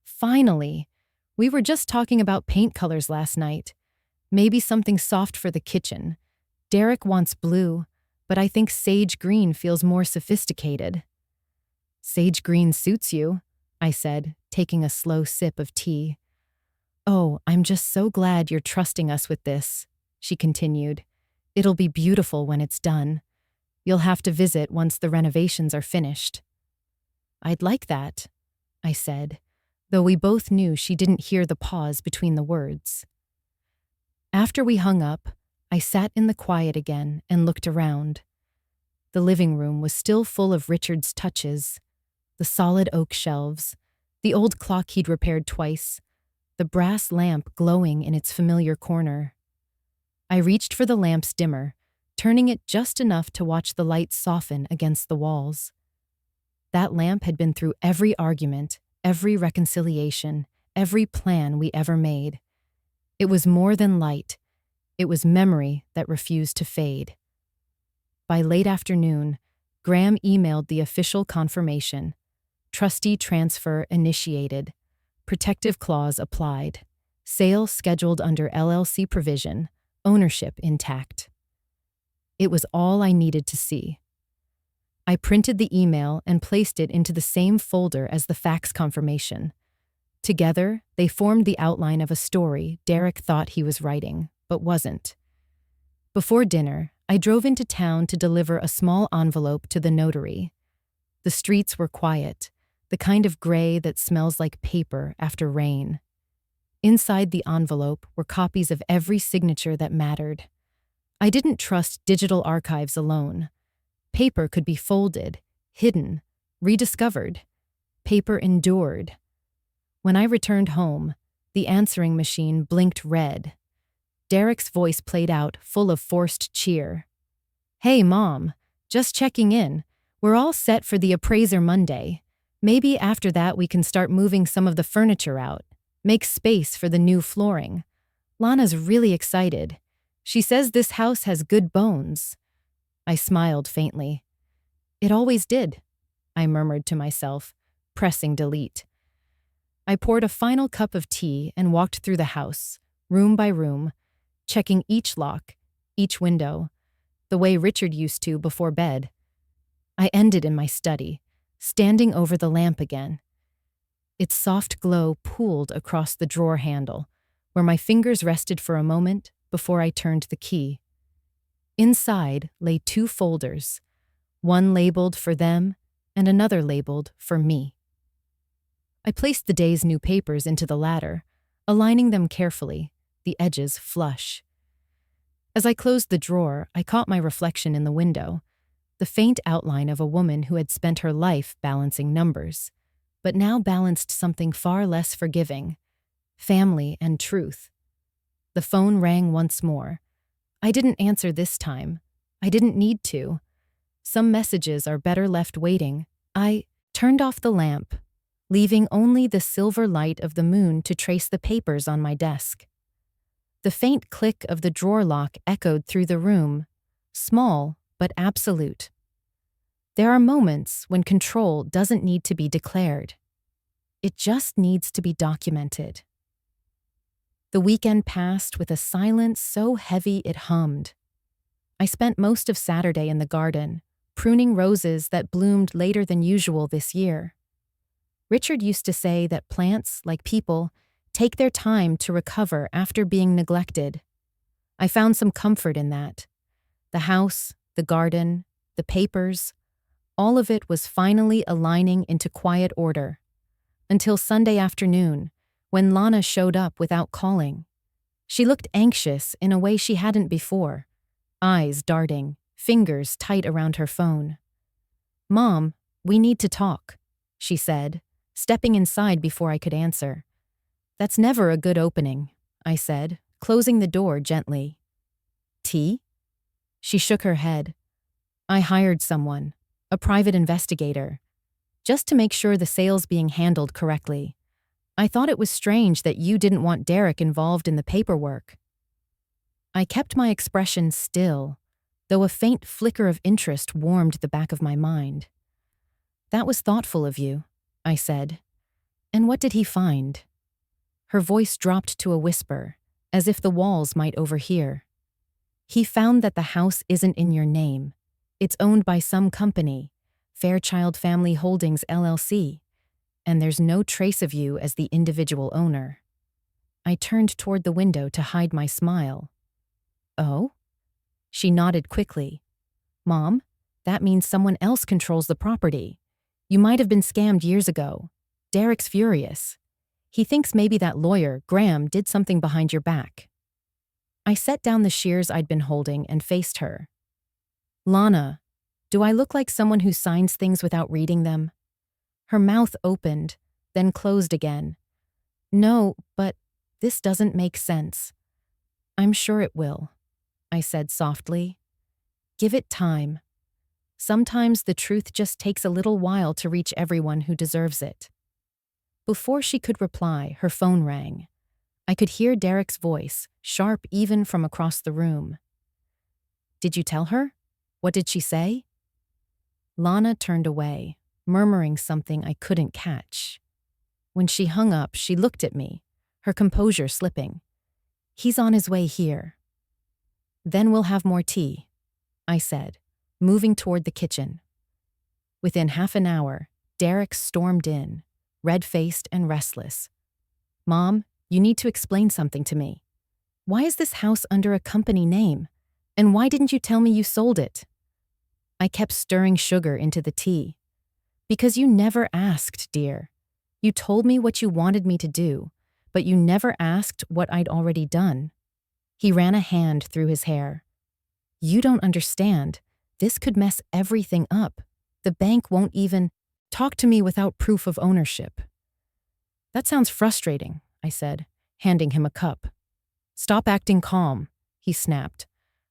Speaker 1: Finally! We were just talking about paint colors last night. Maybe something soft for the kitchen. Derek wants blue, but I think sage green feels more sophisticated. Sage green suits you, I said, taking a slow sip of tea. Oh, I'm just so glad you're trusting us with this, she continued. It'll be beautiful when it's done. You'll have to visit once the renovations are finished. I'd like that, I said, though we both knew she didn't hear the pause between the words. After we hung up, I sat in the quiet again and looked around. The living room was still full of Richard's touches, the solid oak shelves, the old clock he'd repaired twice, the brass lamp glowing in its familiar corner. I reached for the lamp's dimmer, turning it just enough to watch the light soften against the walls. That lamp had been through every argument, every reconciliation, every plan we ever made. It was more than light. It was memory that refused to fade. By late afternoon, Graham emailed the official confirmation. Trustee transfer initiated. Protective clause applied. Sale scheduled under LLC provision. Ownership intact. It was all I needed to see. I printed the email and placed it into the same folder as the fax confirmation. Together, they formed the outline of a story Derek thought he was writing, but wasn't. Before dinner, I drove into town to deliver a small envelope to the notary. The streets were quiet, the kind of gray that smells like paper after rain. Inside the envelope were copies of every signature that mattered. I didn't trust digital archives alone. Paper could be folded, hidden, rediscovered. Paper endured. When I returned home, the answering machine blinked red. Derek's voice played out, full of forced cheer. "Hey, Mom. Just checking in. We're all set for the appraiser Monday. Maybe after that we can start moving some of the furniture out. Make space for the new flooring. Lana's really excited. She says this house has good bones." I smiled faintly. "It always did," I murmured to myself, pressing delete. I poured a final cup of tea and walked through the house, room by room, checking each lock, each window, the way Richard used to before bed. I ended in my study, standing over the lamp again. Its soft glow pooled across the drawer handle, where my fingers rested for a moment before I turned the key. Inside lay 2 folders, one labeled for them and another labeled for me. I placed the day's new papers into the latter, aligning them carefully, the edges flush. As I closed the drawer, I caught my reflection in the window, the faint outline of a woman who had spent her life balancing numbers, but now balanced something far less forgiving: family and truth. The phone rang once more. I didn't answer this time. I didn't need to. Some messages are better left waiting. I turned off the lamp, leaving only the silver light of the moon to trace the papers on my desk. The faint click of the drawer lock echoed through the room, small but absolute. There are moments when control doesn't need to be declared. It just needs to be documented. The weekend passed with a silence so heavy it hummed. I spent most of Saturday in the garden, pruning roses that bloomed later than usual this year. Richard used to say that plants, like people, take their time to recover after being neglected. I found some comfort in that. The house, the garden, the papers, all of it was finally aligning into quiet order. Until Sunday afternoon, when Lana showed up without calling. She looked anxious in a way she hadn't before, eyes darting, fingers tight around her phone. "Mom, we need to talk," she said, stepping inside before I could answer. "That's never a good opening," I said, closing the door gently. "Tea?" She shook her head. "I hired someone, a private investigator, just to make sure the sale's being handled correctly. I thought it was strange that you didn't want Derek involved in the paperwork." I kept my expression still, though a faint flicker of interest warmed the back of my mind. "That was thoughtful of you," I said. "And what did he find?" Her voice dropped to a whisper, as if the walls might overhear. "He found that the house isn't in your name. It's owned by some company, Fairchild Family Holdings LLC, and there's no trace of you as the individual owner." I turned toward the window to hide my smile. "Oh?" She nodded quickly. "Mom, that means someone else controls the property. You might have been scammed years ago. Derek's furious. He thinks maybe that lawyer, Graham, did something behind your back." I set down the shears I'd been holding and faced her. "Lana, do I look like someone who signs things without reading them?" Her mouth opened, then closed again. "No, but this doesn't make sense." "I'm sure it will," I said softly. "Give it time. Sometimes the truth just takes a little while to reach everyone who deserves it." Before she could reply, her phone rang. I could hear Derek's voice, sharp even from across the room. "Did you tell her? What did she say?" Lana turned away, murmuring something I couldn't catch. When she hung up, she looked at me, her composure slipping. "He's on his way here." "Then we'll have more tea," I said, moving toward the kitchen. Within half an hour, Derek stormed in, red-faced and restless. "Mom, you need to explain something to me. Why is this house under a company name? And why didn't you tell me you sold it?" I kept stirring sugar into the tea. "Because you never asked, dear. You told me what you wanted me to do, but you never asked what I'd already done." He ran a hand through his hair. "You don't understand. This could mess everything up. The bank won't even talk to me without proof of ownership." "That sounds frustrating," I said, handing him a cup. Stop acting calm, he snapped.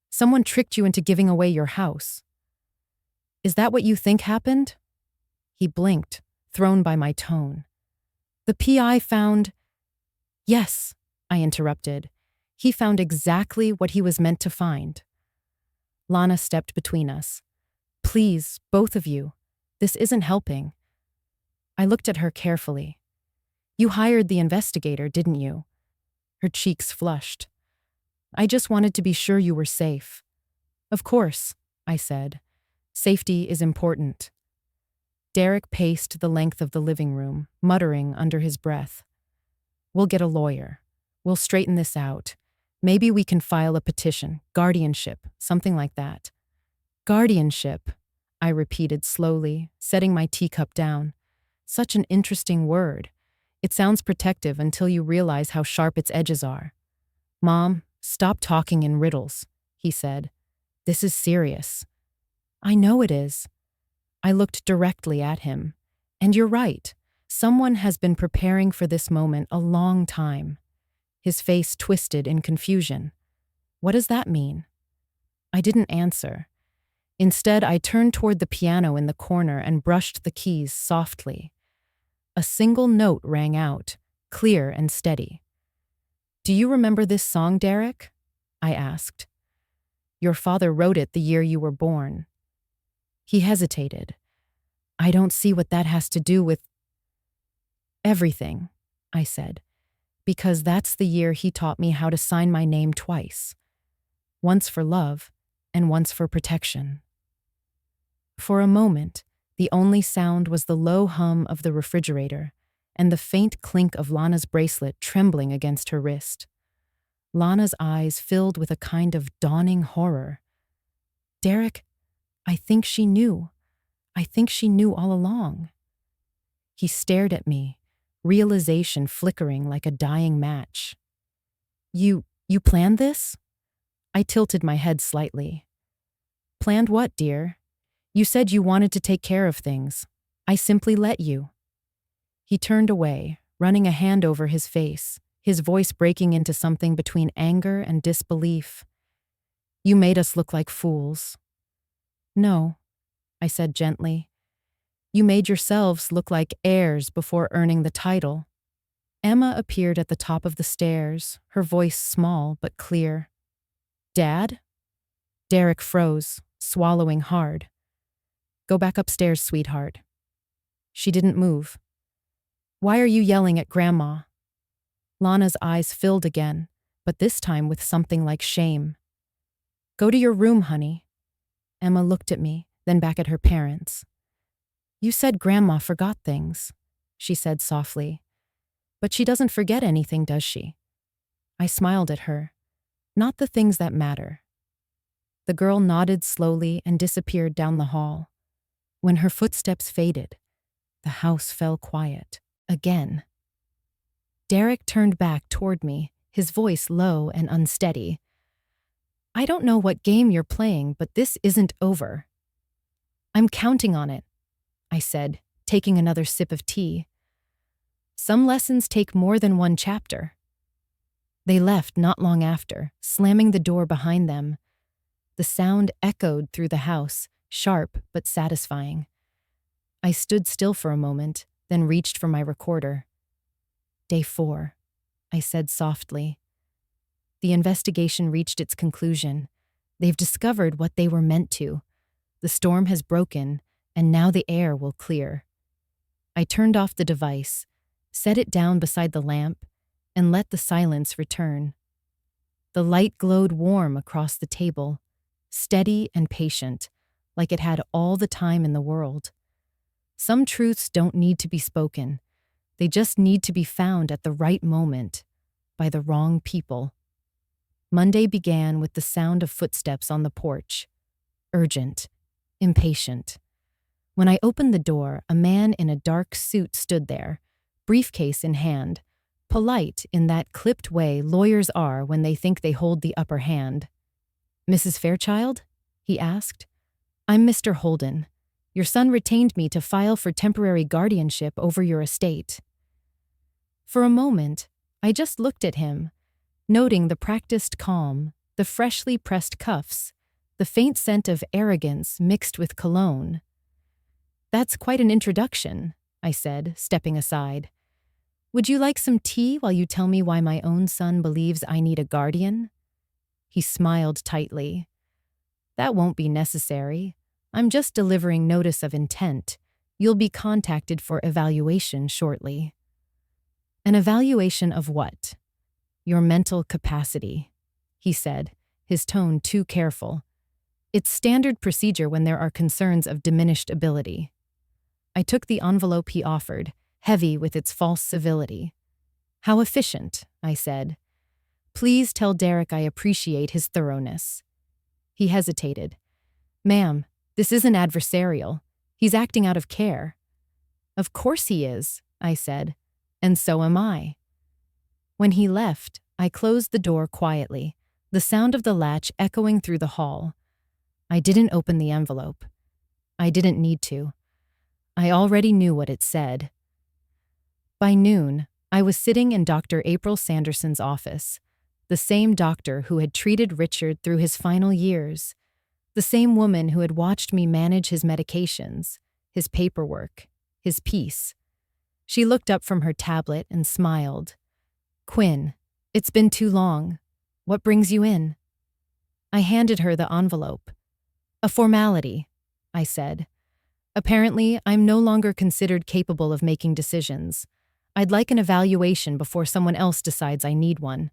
Speaker 1: Someone tricked you into giving away your house. Is that what you think happened? He blinked, thrown by my tone. The PI found— Yes, I interrupted. He found exactly what he was meant to find. Lana stepped between us. Please, both of you. This isn't helping. I looked at her carefully. You hired the investigator, didn't you? Her cheeks flushed. I just wanted to be sure you were safe. Of course, I said. Safety is important. Derek paced the length of the living room, muttering under his breath. We'll get a lawyer. We'll straighten this out. Maybe we can file a petition, guardianship, something like that. Guardianship, I repeated slowly, setting my teacup down. Such an interesting word. It sounds protective until you realize how sharp its edges are. Mom, stop talking in riddles, he said. This is serious. I know it is. I looked directly at him. And you're right. Someone has been preparing for this moment a long time. His face twisted in confusion. What does that mean? I didn't answer. Instead, I turned toward the piano in the corner and brushed the keys softly. A single note rang out, clear and steady. Do you remember this song, Derek? I asked. Your father wrote it the year you were born. He hesitated. I don't see what that has to do with everything, I said, because that's the year he taught me how to sign my name twice. Once for love and once for protection. For a moment, the only sound was the low hum of the refrigerator and the faint clink of Lana's bracelet trembling against her wrist. Lana's eyes filled with a kind of dawning horror. Derek, I think she knew. I think she knew all along. He stared at me, realization flickering like a dying match. You planned this? I tilted my head slightly. Planned what, dear? You said you wanted to take care of things. I simply let you. He turned away, running a hand over his face, his voice breaking into something between anger and disbelief. You made us look like fools. No, I said gently. You made yourselves look like heirs before earning the title. Emma appeared at the top of the stairs, her voice small but clear. Dad? Derek froze, swallowing hard. Go back upstairs, sweetheart. She didn't move. Why are you yelling at Grandma? Lana's eyes filled again, but this time with something like shame. Go to your room, honey. Emma looked at me, then back at her parents. You said Grandma forgot things, she said softly. But she doesn't forget anything, does she? I smiled at her. Not the things that matter. The girl nodded slowly and disappeared down the hall. When her footsteps faded, the house fell quiet again. Derek turned back toward me, his voice low and unsteady. I don't know what game you're playing, but this isn't over. I'm counting on it, I said, taking another sip of tea. Some lessons take more than one chapter. They left not long after, slamming the door behind them. The sound echoed through the house, sharp but satisfying. I stood still for a moment, then reached for my recorder. Day 4, I said softly. The investigation reached its conclusion. They've discovered what they were meant to. The storm has broken, and now the air will clear. I turned off the device, set it down beside the lamp, and let the silence return. The light glowed warm across the table, steady and patient, like it had all the time in the world. Some truths don't need to be spoken. They just need to be found at the right moment, by the wrong people. Monday began with the sound of footsteps on the porch. Urgent, impatient. When I opened the door, a man in a dark suit stood there, briefcase in hand, polite in that clipped way lawyers are when they think they hold the upper hand. Mrs. Fairchild? He asked. I'm Mr. Holden. Your son retained me to file for temporary guardianship over your estate. For a moment, I just looked at him, noting the practiced calm, the freshly pressed cuffs, the faint scent of arrogance mixed with cologne. "That's quite an introduction," I said, stepping aside. "Would you like some tea while you tell me why my own son believes I need a guardian?" He smiled tightly. "That won't be necessary. I'm just delivering notice of intent. You'll be contacted for evaluation shortly." "An evaluation of what?" "Your mental capacity," he said, his tone too careful. "It's standard procedure when there are concerns of diminished ability." I took the envelope he offered, heavy with its false civility. "How efficient," I said. "Please tell Derek I appreciate his thoroughness." He hesitated. "Ma'am, this isn't adversarial. He's acting out of care." "Of course he is," I said, "and so am I." When he left, I closed the door quietly, the sound of the latch echoing through the hall. I didn't open the envelope. I didn't need to. I already knew what it said. By noon, I was sitting in Dr. April Sanderson's office, the same doctor who had treated Richard through his final years, the same woman who had watched me manage his medications, his paperwork, his peace. She looked up from her tablet and smiled. "Quinn, it's been too long. What brings you in?" I handed her the envelope. "A formality," I said. "Apparently, I'm no longer considered capable of making decisions. I'd like an evaluation before someone else decides I need one."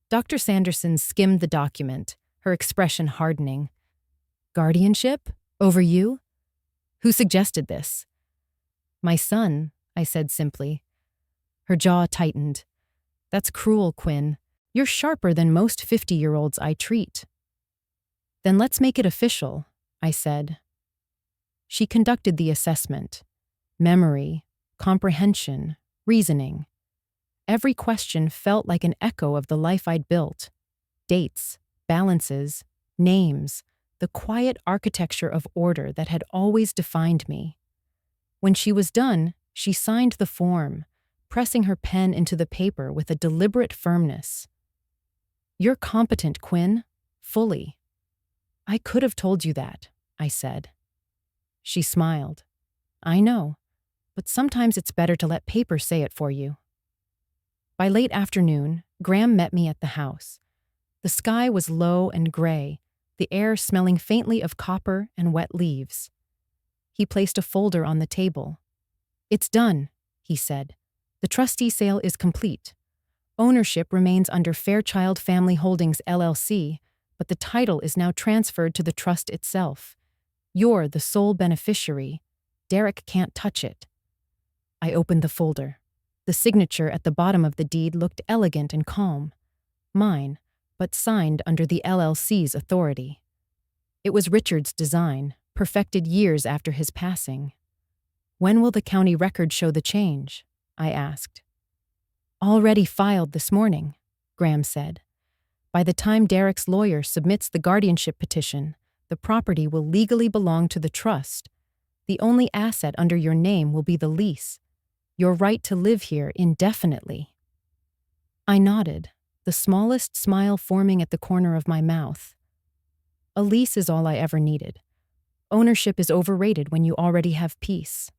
Speaker 1: Dr. Sanderson skimmed the document, her expression hardening. "Guardianship? Over you? Who suggested this?" "My son," I said simply. Her jaw tightened. "That's cruel, Quinn. You're sharper than most 50-year-olds I treat." "Then let's make it official," I said. She conducted the assessment. Memory, comprehension, reasoning. Every question felt like an echo of the life I'd built. Dates, balances, names, the quiet architecture of order that had always defined me. When she was done, she signed the form, pressing her pen into the paper with a deliberate firmness. "You're competent, Quinn. Fully." "I could have told you that," I said. She smiled. "I know, but sometimes it's better to let paper say it for you." By late afternoon, Graham met me at the house. The sky was low and gray, the air smelling faintly of copper and wet leaves. He placed a folder on the table. "It's done," he said. "The trustee sale is complete. Ownership remains under Fairchild Family Holdings LLC, but the title is now transferred to the trust itself. You're the sole beneficiary. Derek can't touch it." I opened the folder. The signature at the bottom of the deed looked elegant and calm. Mine, but signed under the LLC's authority. It was Richard's design, perfected years after his passing. "When will the county record show the change?" I asked. "Already filed this morning," Graham said. "By the time Derek's lawyer submits the guardianship petition, the property will legally belong to the trust. The only asset under your name will be the lease, your right to live here indefinitely." I nodded, the smallest smile forming at the corner of my mouth. A lease is all I ever needed. Ownership is overrated when you already have peace.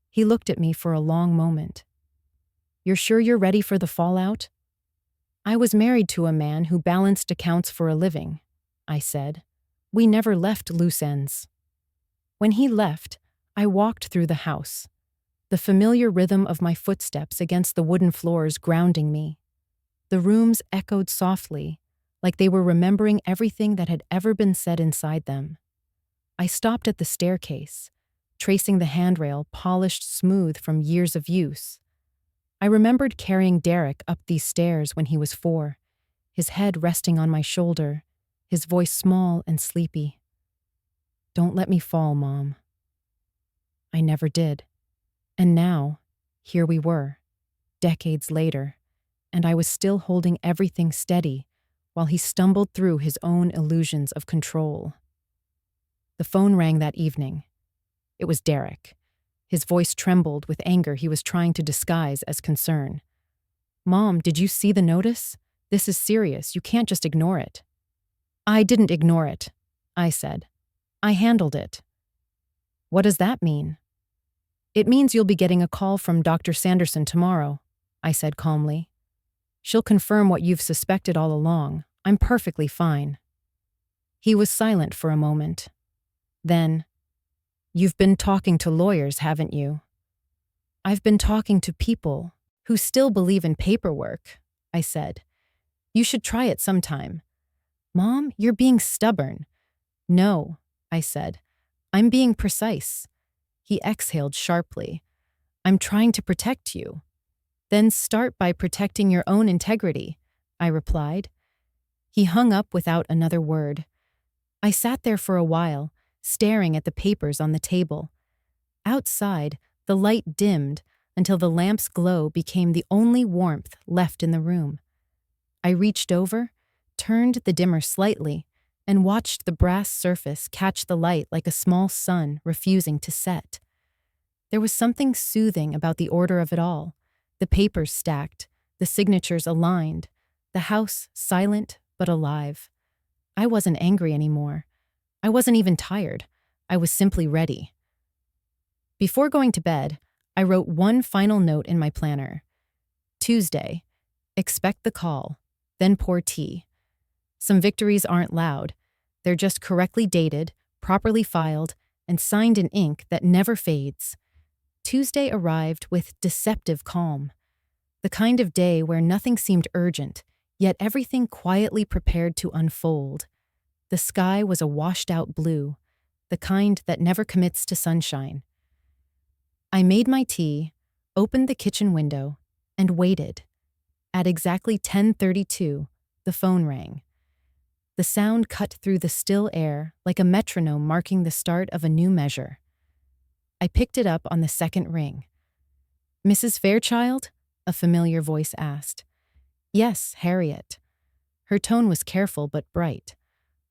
Speaker 1: He looked at me for a long moment. "You're sure you're ready for the fallout?" "I was married to a man who balanced accounts for a living," I said. "We never left loose ends." When he left, I walked through the house, the familiar rhythm of my footsteps against the wooden floors grounding me. The rooms echoed softly, like they were remembering everything that had ever been said inside them. I stopped at the staircase, tracing the handrail polished smooth from years of use. I remembered carrying Derek up these stairs when he was 4, his head resting on my shoulder, his voice small and sleepy. "Don't let me fall, Mom." I never did. And now, here we were, decades later, and I was still holding everything steady while he stumbled through his own illusions of control. The phone rang that evening. It was Derek. His voice trembled with anger he was trying to disguise as concern. Mom, did you see the notice? This is serious. You can't just ignore it. I didn't ignore it, I said. I handled it. What does that mean? It means you'll be getting a call from Dr. Sanderson tomorrow, I said calmly. She'll confirm what you've suspected all along. I'm perfectly fine. He was silent for a moment. Then, you've been talking to lawyers, haven't you? I've been talking to people who still believe in paperwork, I said. You should try it sometime. Mom, you're being stubborn. No, I said. I'm being precise. He exhaled sharply. I'm trying to protect you. Then start by protecting your own integrity, I replied. He hung up without another word. I sat there for a while, staring at the papers on the table. Outside, the light dimmed until the lamp's glow became the only warmth left in the room. I reached over, turned the dimmer slightly, and watched the brass surface catch the light like a small sun refusing to set. There was something soothing about the order of it all. The papers stacked, the signatures aligned, the house silent but alive. I wasn't angry anymore. I wasn't even tired. I was simply ready. Before going to bed, I wrote one final note in my planner. Tuesday, expect the call, then pour tea. Some victories aren't loud. They're just correctly dated, properly filed, and signed in ink that never fades. Tuesday arrived with deceptive calm. The kind of day where nothing seemed urgent, yet everything quietly prepared to unfold. The sky was a washed-out blue, the kind that never commits to sunshine. I made my tea, opened the kitchen window, and waited. At exactly 10:32, the phone rang. The sound cut through the still air like a metronome marking the start of a new measure. I picked it up on the second ring. Mrs. Fairchild? A familiar voice asked. Yes, Harriet. Her tone was careful but bright.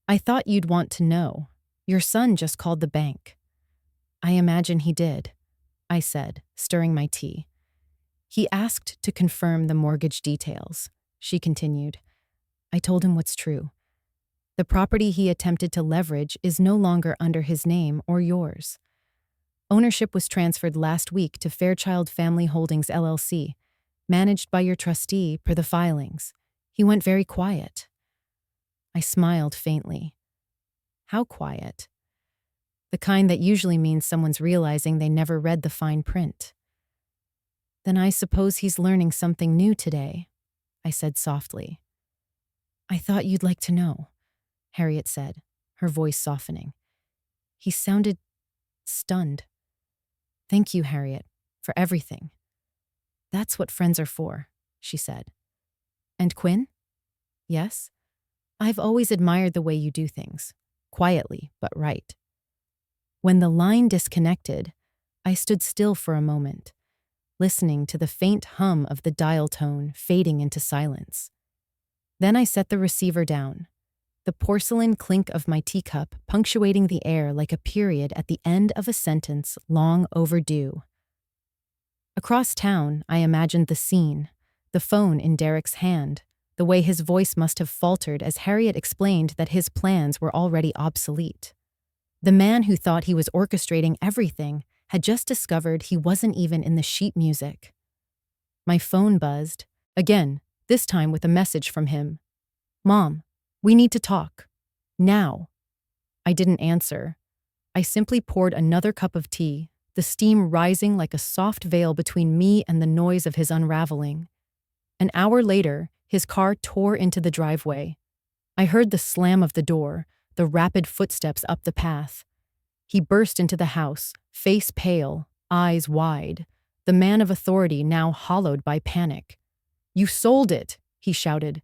Speaker 1: I thought you'd want to know. Your son just called the bank. I imagine he did, I said, stirring my tea. He asked to confirm the mortgage details, she continued. I told him what's true. The property he attempted to leverage is no longer under his name or yours. Ownership was transferred last week to Fairchild Family Holdings LLC, managed by your trustee per the filings. He went very quiet. I smiled faintly. How quiet? The kind that usually means someone's realizing they never read the fine print. Then I suppose he's learning something new today, I said softly. I thought you'd like to know, Harriet said, her voice softening. He sounded stunned. Thank you, Harriet, for everything. That's what friends are for, she said. And Quinn? Yes? I've always admired the way you do things, quietly but right. When the line disconnected, I stood still for a moment, listening to the faint hum of the dial tone fading into silence. Then I set the receiver down, the porcelain clink of my teacup punctuating the air like a period at the end of a sentence long overdue. Across town, I imagined the scene, the phone in Derek's hand, the way his voice must have faltered as Harriet explained that his plans were already obsolete. The man who thought he was orchestrating everything had just discovered he wasn't even in the sheet music. My phone buzzed, again, this time with a message from him. Mom, we need to talk. Now. I didn't answer. I simply poured another cup of tea, the steam rising like a soft veil between me and the noise of his unraveling. An hour later, his car tore into the driveway. I heard the slam of the door, the rapid footsteps up the path. He burst into the house, face pale, eyes wide, the man of authority now hollowed by panic. You sold it, he shouted.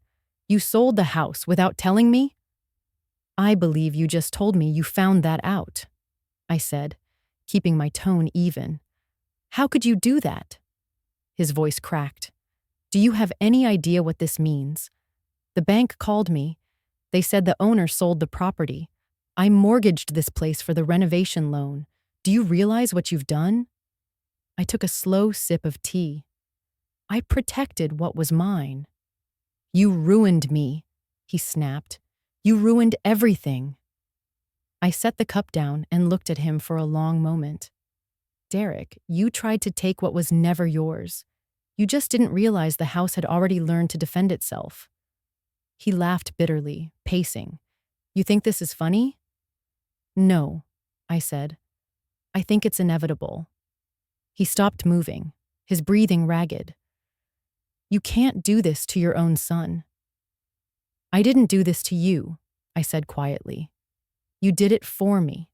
Speaker 1: You sold the house without telling me? I believe you just told me you found that out, I said, keeping my tone even. How could you do that? His voice cracked. Do you have any idea what this means? The bank called me. They said the owner sold the property. I mortgaged this place for the renovation loan. Do you realize what you've done? I took a slow sip of tea. I protected what was mine. You ruined me, he snapped. You ruined everything. I set the cup down and looked at him for a long moment. Derek, you tried to take what was never yours. You just didn't realize the house had already learned to defend itself. He laughed bitterly, pacing. You think this is funny? No, I said. I think it's inevitable. He stopped moving, his breathing ragged. You can't do this to your own son. I didn't do this to you, I said quietly. You did it for me.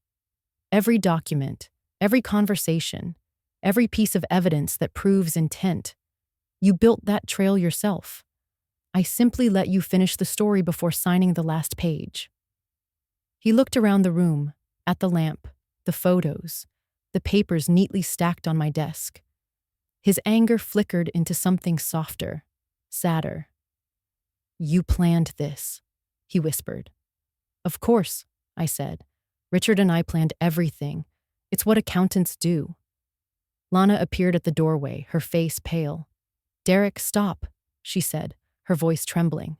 Speaker 1: Every document, every conversation, every piece of evidence that proves intent. You built that trail yourself. I simply let you finish the story before signing the last page. He looked around the room, at the lamp, the photos, the papers neatly stacked on my desk. His anger flickered into something softer, sadder. You planned this, he whispered. Of course, I said. Richard and I planned everything. It's what accountants do. Lana appeared at the doorway, her face pale. Derek, stop, she said, her voice trembling.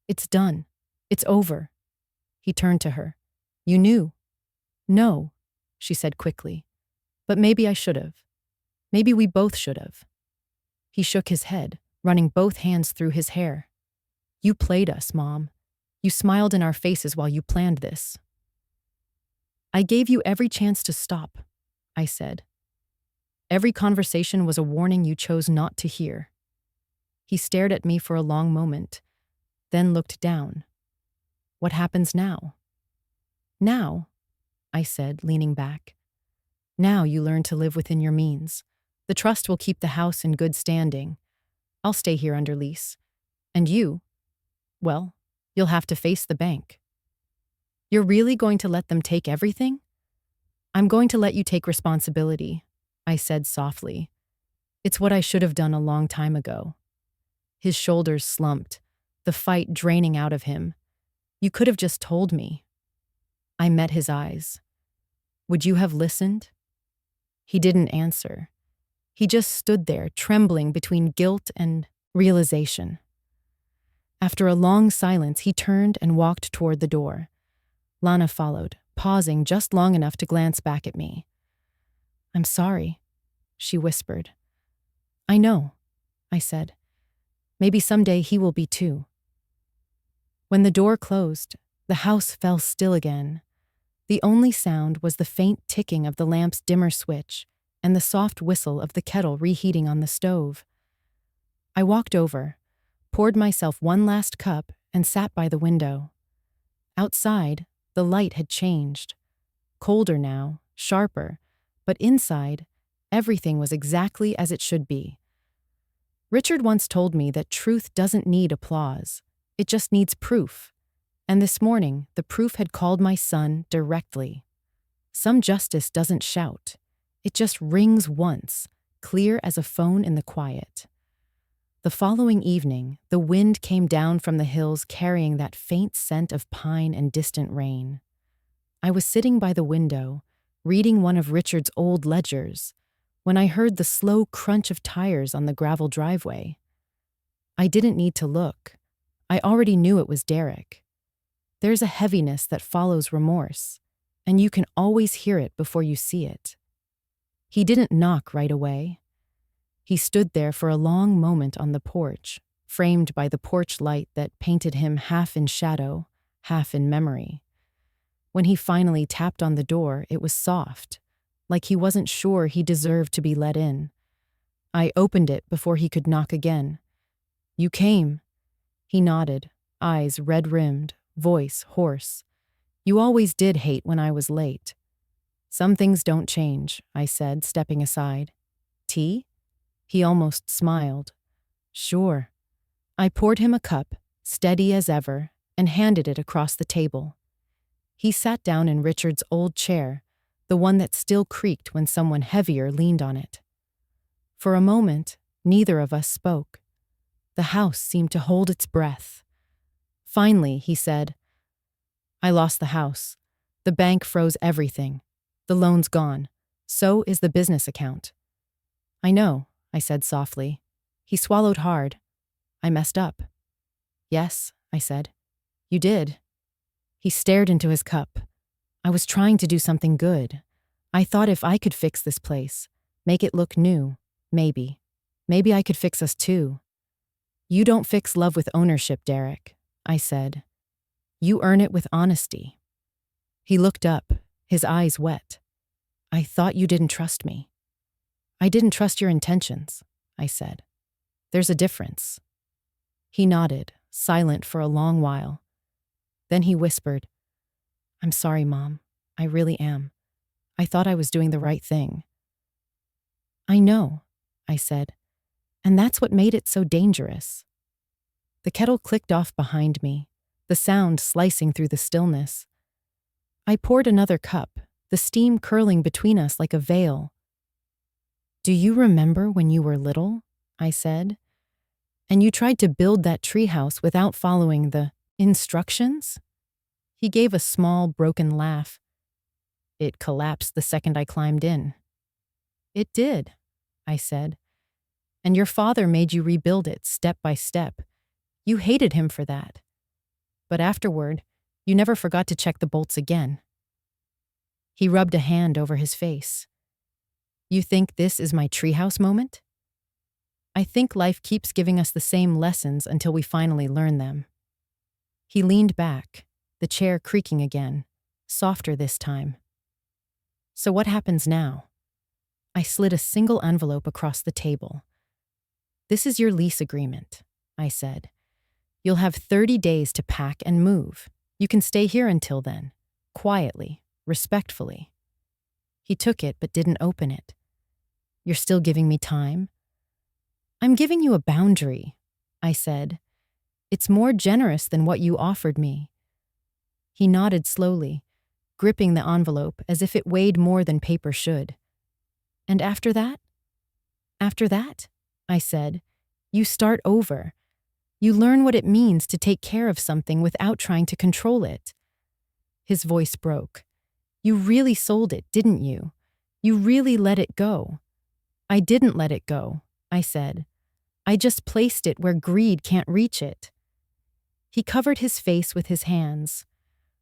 Speaker 1: It's done. It's over. He turned to her. You knew? No, she said quickly. But maybe I should have. Maybe we both should have. He shook his head, running both hands through his hair. You played us, Mom. You smiled in our faces while you planned this. I gave you every chance to stop, I said. Every conversation was a warning you chose not to hear. He stared at me for a long moment, then looked down. What happens now? Now, I said, leaning back. Now you learn to live within your means. The trust will keep the house in good standing. I'll stay here under lease. And you, well, you'll have to face the bank. You're really going to let them take everything? I'm going to let you take responsibility, I said softly. It's what I should have done a long time ago. His shoulders slumped, the fight draining out of him. You could have just told me. I met his eyes. Would you have listened? He didn't answer. He just stood there, trembling between guilt and realization. After a long silence, he turned and walked toward the door. Lana followed, pausing just long enough to glance back at me. I'm sorry, she whispered. I know, I said. Maybe someday he will be too. When the door closed, the house fell still again. The only sound was the faint ticking of the lamp's dimmer switch and the soft whistle of the kettle reheating on the stove. I walked over, poured myself one last cup, and sat by the window. Outside, the light had changed. Colder now, sharper, but inside, everything was exactly as it should be. Richard once told me that truth doesn't need applause. It just needs proof. And this morning, the proof had called my son directly. Some justice doesn't shout. It just rings once, clear as a phone in the quiet. The following evening, the wind came down from the hills carrying that faint scent of pine and distant rain. I was sitting by the window, reading one of Richard's old ledgers, when I heard the slow crunch of tires on the gravel driveway. I didn't need to look. I already knew it was Derek. There's a heaviness that follows remorse, and you can always hear it before you see it. He didn't knock right away. He stood there for a long moment on the porch, framed by the porch light that painted him half in shadow, half in memory. When he finally tapped on the door, it was soft, like he wasn't sure he deserved to be let in. I opened it before he could knock again. You came. He nodded, eyes red-rimmed, voice hoarse. You always did hate when I was late. Some things don't change, I said, stepping aside. Tea? He almost smiled. Sure. I poured him a cup, steady as ever, and handed it across the table. He sat down in Richard's old chair, the one that still creaked when someone heavier leaned on it. For a moment, neither of us spoke. The house seemed to hold its breath. Finally, he said, I lost the house. The bank froze everything. The loan's gone. So is the business account. I know, I said softly. He swallowed hard. I messed up. Yes, I said. You did. He stared into his cup. I was trying to do something good. I thought if I could fix this place, make it look new, maybe I could fix us too. You don't fix love with ownership, Derek, I said. You earn it with honesty. He looked up, his eyes wet. I thought you didn't trust me. I didn't trust your intentions, I said. There's a difference. He nodded, silent for a long while. Then he whispered, I'm sorry, Mom. I really am. I thought I was doing the right thing. I know, I said, and that's what made it so dangerous. The kettle clicked off behind me, the sound slicing through the stillness. I poured another cup, the steam curling between us like a veil. Do you remember when you were little? I said. And you tried to build that treehouse without following the instructions? He gave a small, broken laugh. It collapsed the second I climbed in. It did, I said. And your father made you rebuild it step by step. You hated him for that. But afterward, you never forgot to check the bolts again. He rubbed a hand over his face. You think this is my treehouse moment? I think life keeps giving us the same lessons until we finally learn them. He leaned back, the chair creaking again, softer this time. So what happens now? I slid a single envelope across the table. This is your lease agreement, I said. You'll have 30 days to pack and move. You can stay here until then, quietly, respectfully. He took it but didn't open it. You're still giving me time? I'm giving you a boundary, I said. It's more generous than what you offered me. He nodded slowly, gripping the envelope as if it weighed more than paper should. And after that? After that, I said, you start over. You learn what it means to take care of something without trying to control it. His voice broke. You really sold it, didn't you? You really let it go. I didn't let it go, I said. I just placed it where greed can't reach it. He covered his face with his hands.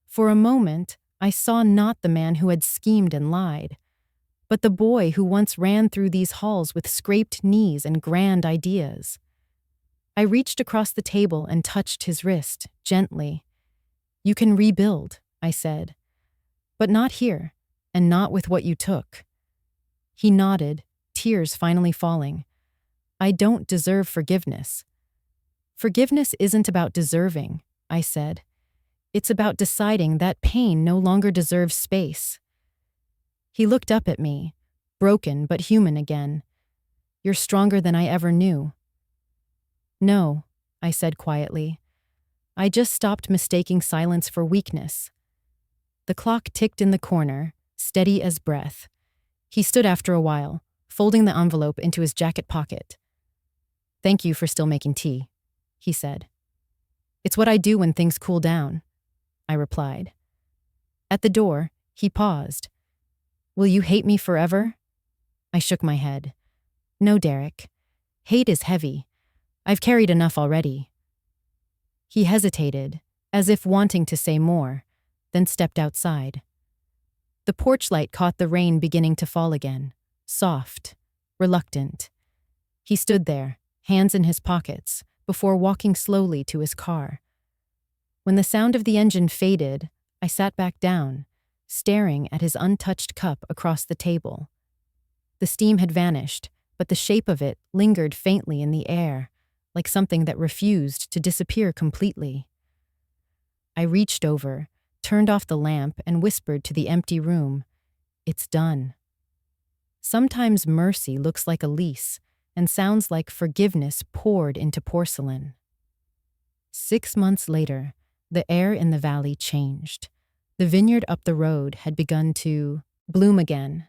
Speaker 1: For a moment, I saw not the man who had schemed and lied, but the boy who once ran through these halls with scraped knees and grand ideas. I reached across the table and touched his wrist, gently. You can rebuild, I said. But not here, and not with what you took. He nodded, tears finally falling. I don't deserve forgiveness. Forgiveness isn't about deserving, I said. It's about deciding that pain no longer deserves space. He looked up at me, broken but human again. You're stronger than I ever knew. No, I said quietly. I just stopped mistaking silence for weakness. The clock ticked in the corner, steady as breath. He stood after a while, folding the envelope into his jacket pocket. Thank you for still making tea, he said. It's what I do when things cool down, I replied. At the door, he paused. Will you hate me forever? I shook my head. No, Derek. Hate is heavy. I've carried enough already. He hesitated, as if wanting to say more, then stepped outside. The porch light caught the rain beginning to fall again, soft, reluctant. He stood there, hands in his pockets, before walking slowly to his car. When the sound of the engine faded, I sat back down, staring at his untouched cup across the table. The steam had vanished, but the shape of it lingered faintly in the air, like something that refused to disappear completely. I reached over, turned off the lamp, and whispered to the empty room, It's done. Sometimes mercy looks like a lease and sounds like forgiveness poured into porcelain. 6 months later, the air in the valley changed. The vineyard up the road had begun to bloom again,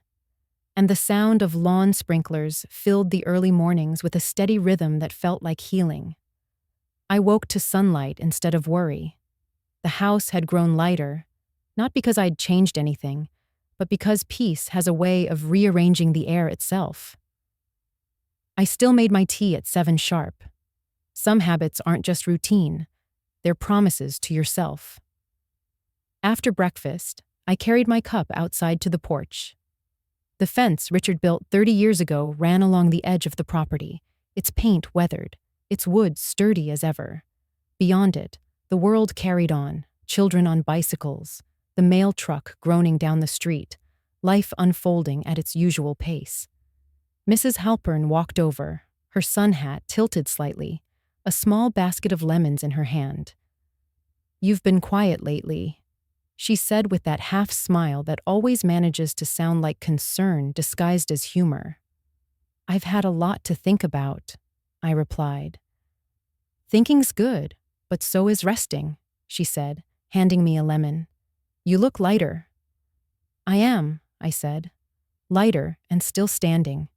Speaker 1: and the sound of lawn sprinklers filled the early mornings with a steady rhythm that felt like healing. I woke to sunlight instead of worry. The house had grown lighter, not because I'd changed anything, but because peace has a way of rearranging the air itself. I still made my tea at 7 sharp. Some habits aren't just routine, they're promises to yourself. After breakfast, I carried my cup outside to the porch. The fence Richard built 30 years ago ran along the edge of the property, its paint weathered, its wood sturdy as ever. Beyond it, the world carried on, children on bicycles, the mail truck groaning down the street, life unfolding at its usual pace. Mrs. Halpern walked over, her sun hat tilted slightly, a small basket of lemons in her hand. "You've been quiet lately," she said with that half-smile that always manages to sound like concern disguised as humor. "I've had a lot to think about," I replied. "Thinking's good, but so is resting," she said, handing me a lemon. "You look lighter." "I am," I said. "Lighter and still standing."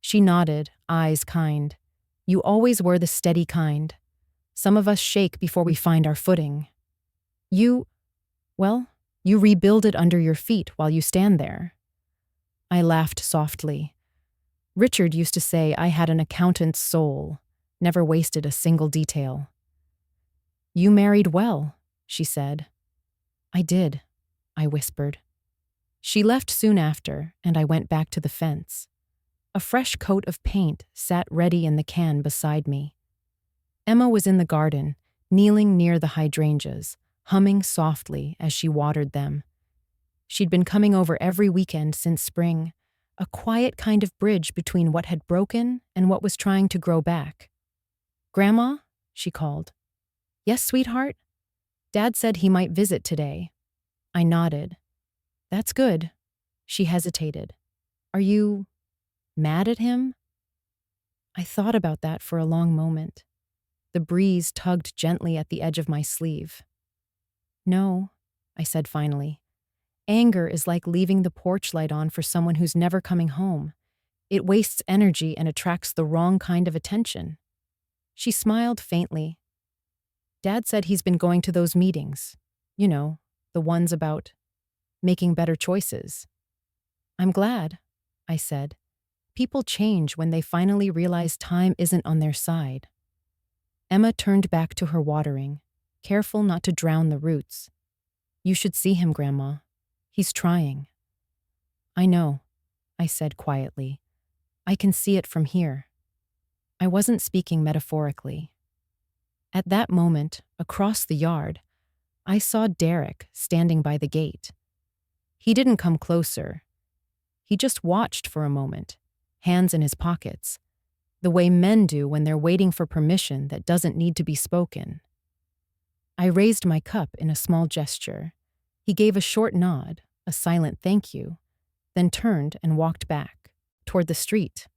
Speaker 1: She nodded, eyes kind. "You always were the steady kind. Some of us shake before we find our footing. Well, you rebuild it under your feet while you stand there." I laughed softly. Richard used to say I had an accountant's soul, never wasted a single detail. "You married well," she said. "I did," I whispered. She left soon after, and I went back to the fence. A fresh coat of paint sat ready in the can beside me. Emma was in the garden, kneeling near the hydrangeas, humming softly as she watered them. She'd been coming over every weekend since spring, a quiet kind of bridge between what had broken and what was trying to grow back. "Grandma?" she called. "Yes, sweetheart?" "Dad said he might visit today." I nodded. "That's good." She hesitated. "Are you mad at him?" I thought about that for a long moment. The breeze tugged gently at the edge of my sleeve. "No," I said finally. "Anger is like leaving the porch light on for someone who's never coming home. It wastes energy and attracts the wrong kind of attention." She smiled faintly. "Dad said he's been going to those meetings. You know, the ones about making better choices." "I'm glad," I said. "People change when they finally realize time isn't on their side." Emma turned back to her watering, careful not to drown the roots. "You should see him, Grandma. He's trying." "I know," I said quietly. "I can see it from here." I wasn't speaking metaphorically. At that moment, across the yard, I saw Derek standing by the gate. He didn't come closer. He just watched for a moment, hands in his pockets, the way men do when they're waiting for permission that doesn't need to be spoken. I raised my cup in a small gesture. He gave a short nod, a silent thank you, then turned and walked back, toward the street.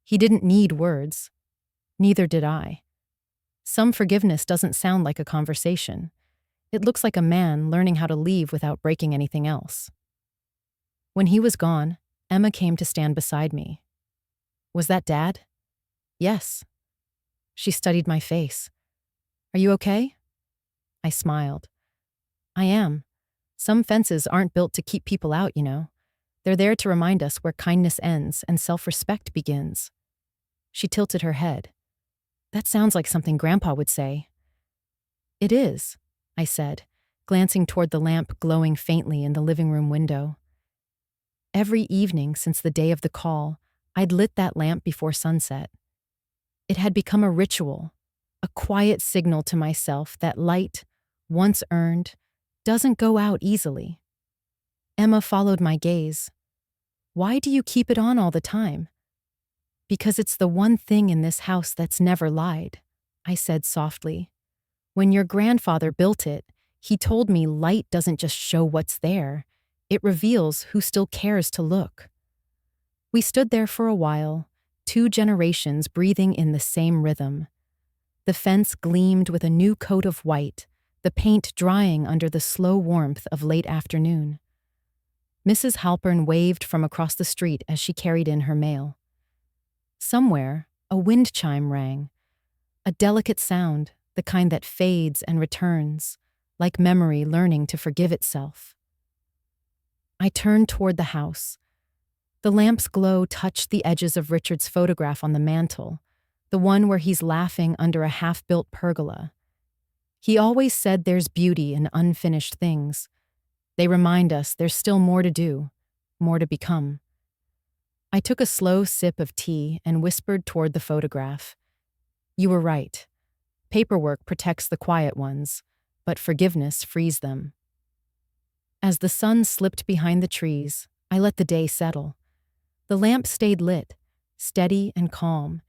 Speaker 1: He didn't need words. Neither did I. Some forgiveness doesn't sound like a conversation. It looks like a man learning how to leave without breaking anything else. When he was gone, Emma came to stand beside me. "Was that Dad?" "Yes." She studied my face. "Are you okay?" I smiled. "I am. Some fences aren't built to keep people out, you know. They're there to remind us where kindness ends and self-respect begins." She tilted her head. "That sounds like something Grandpa would say." "It is," I said, glancing toward the lamp glowing faintly in the living room window. Every evening since the day of the call, I'd lit that lamp before sunset. It had become a ritual, a quiet signal to myself that light, once earned, doesn't go out easily. Emma followed my gaze. "Why do you keep it on all the time?" "Because it's the one thing in this house that's never lied," I said softly. "When your grandfather built it, he told me light doesn't just show what's there, it reveals who still cares to look." We stood there for a while, 2 generations breathing in the same rhythm. The fence gleamed with a new coat of white, the paint drying under the slow warmth of late afternoon. Mrs. Halpern waved from across the street as she carried in her mail. Somewhere, a wind chime rang, a delicate sound, the kind that fades and returns, like memory learning to forgive itself. I turned toward the house. The lamp's glow touched the edges of Richard's photograph on the mantel, the one where he's laughing under a half-built pergola. He always said there's beauty in unfinished things. They remind us there's still more to do, more to become. I took a slow sip of tea and whispered toward the photograph. You were right. Paperwork protects the quiet ones, but forgiveness frees them. As the sun slipped behind the trees, I let the day settle. The lamp stayed lit, steady and calm,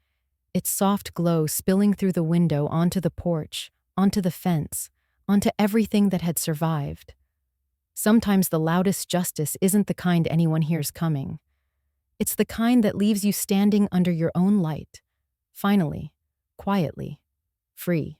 Speaker 1: its soft glow spilling through the window onto the porch, onto the fence, onto everything that had survived. Sometimes the loudest justice isn't the kind anyone hears coming. It's the kind that leaves you standing under your own light, finally, quietly, free.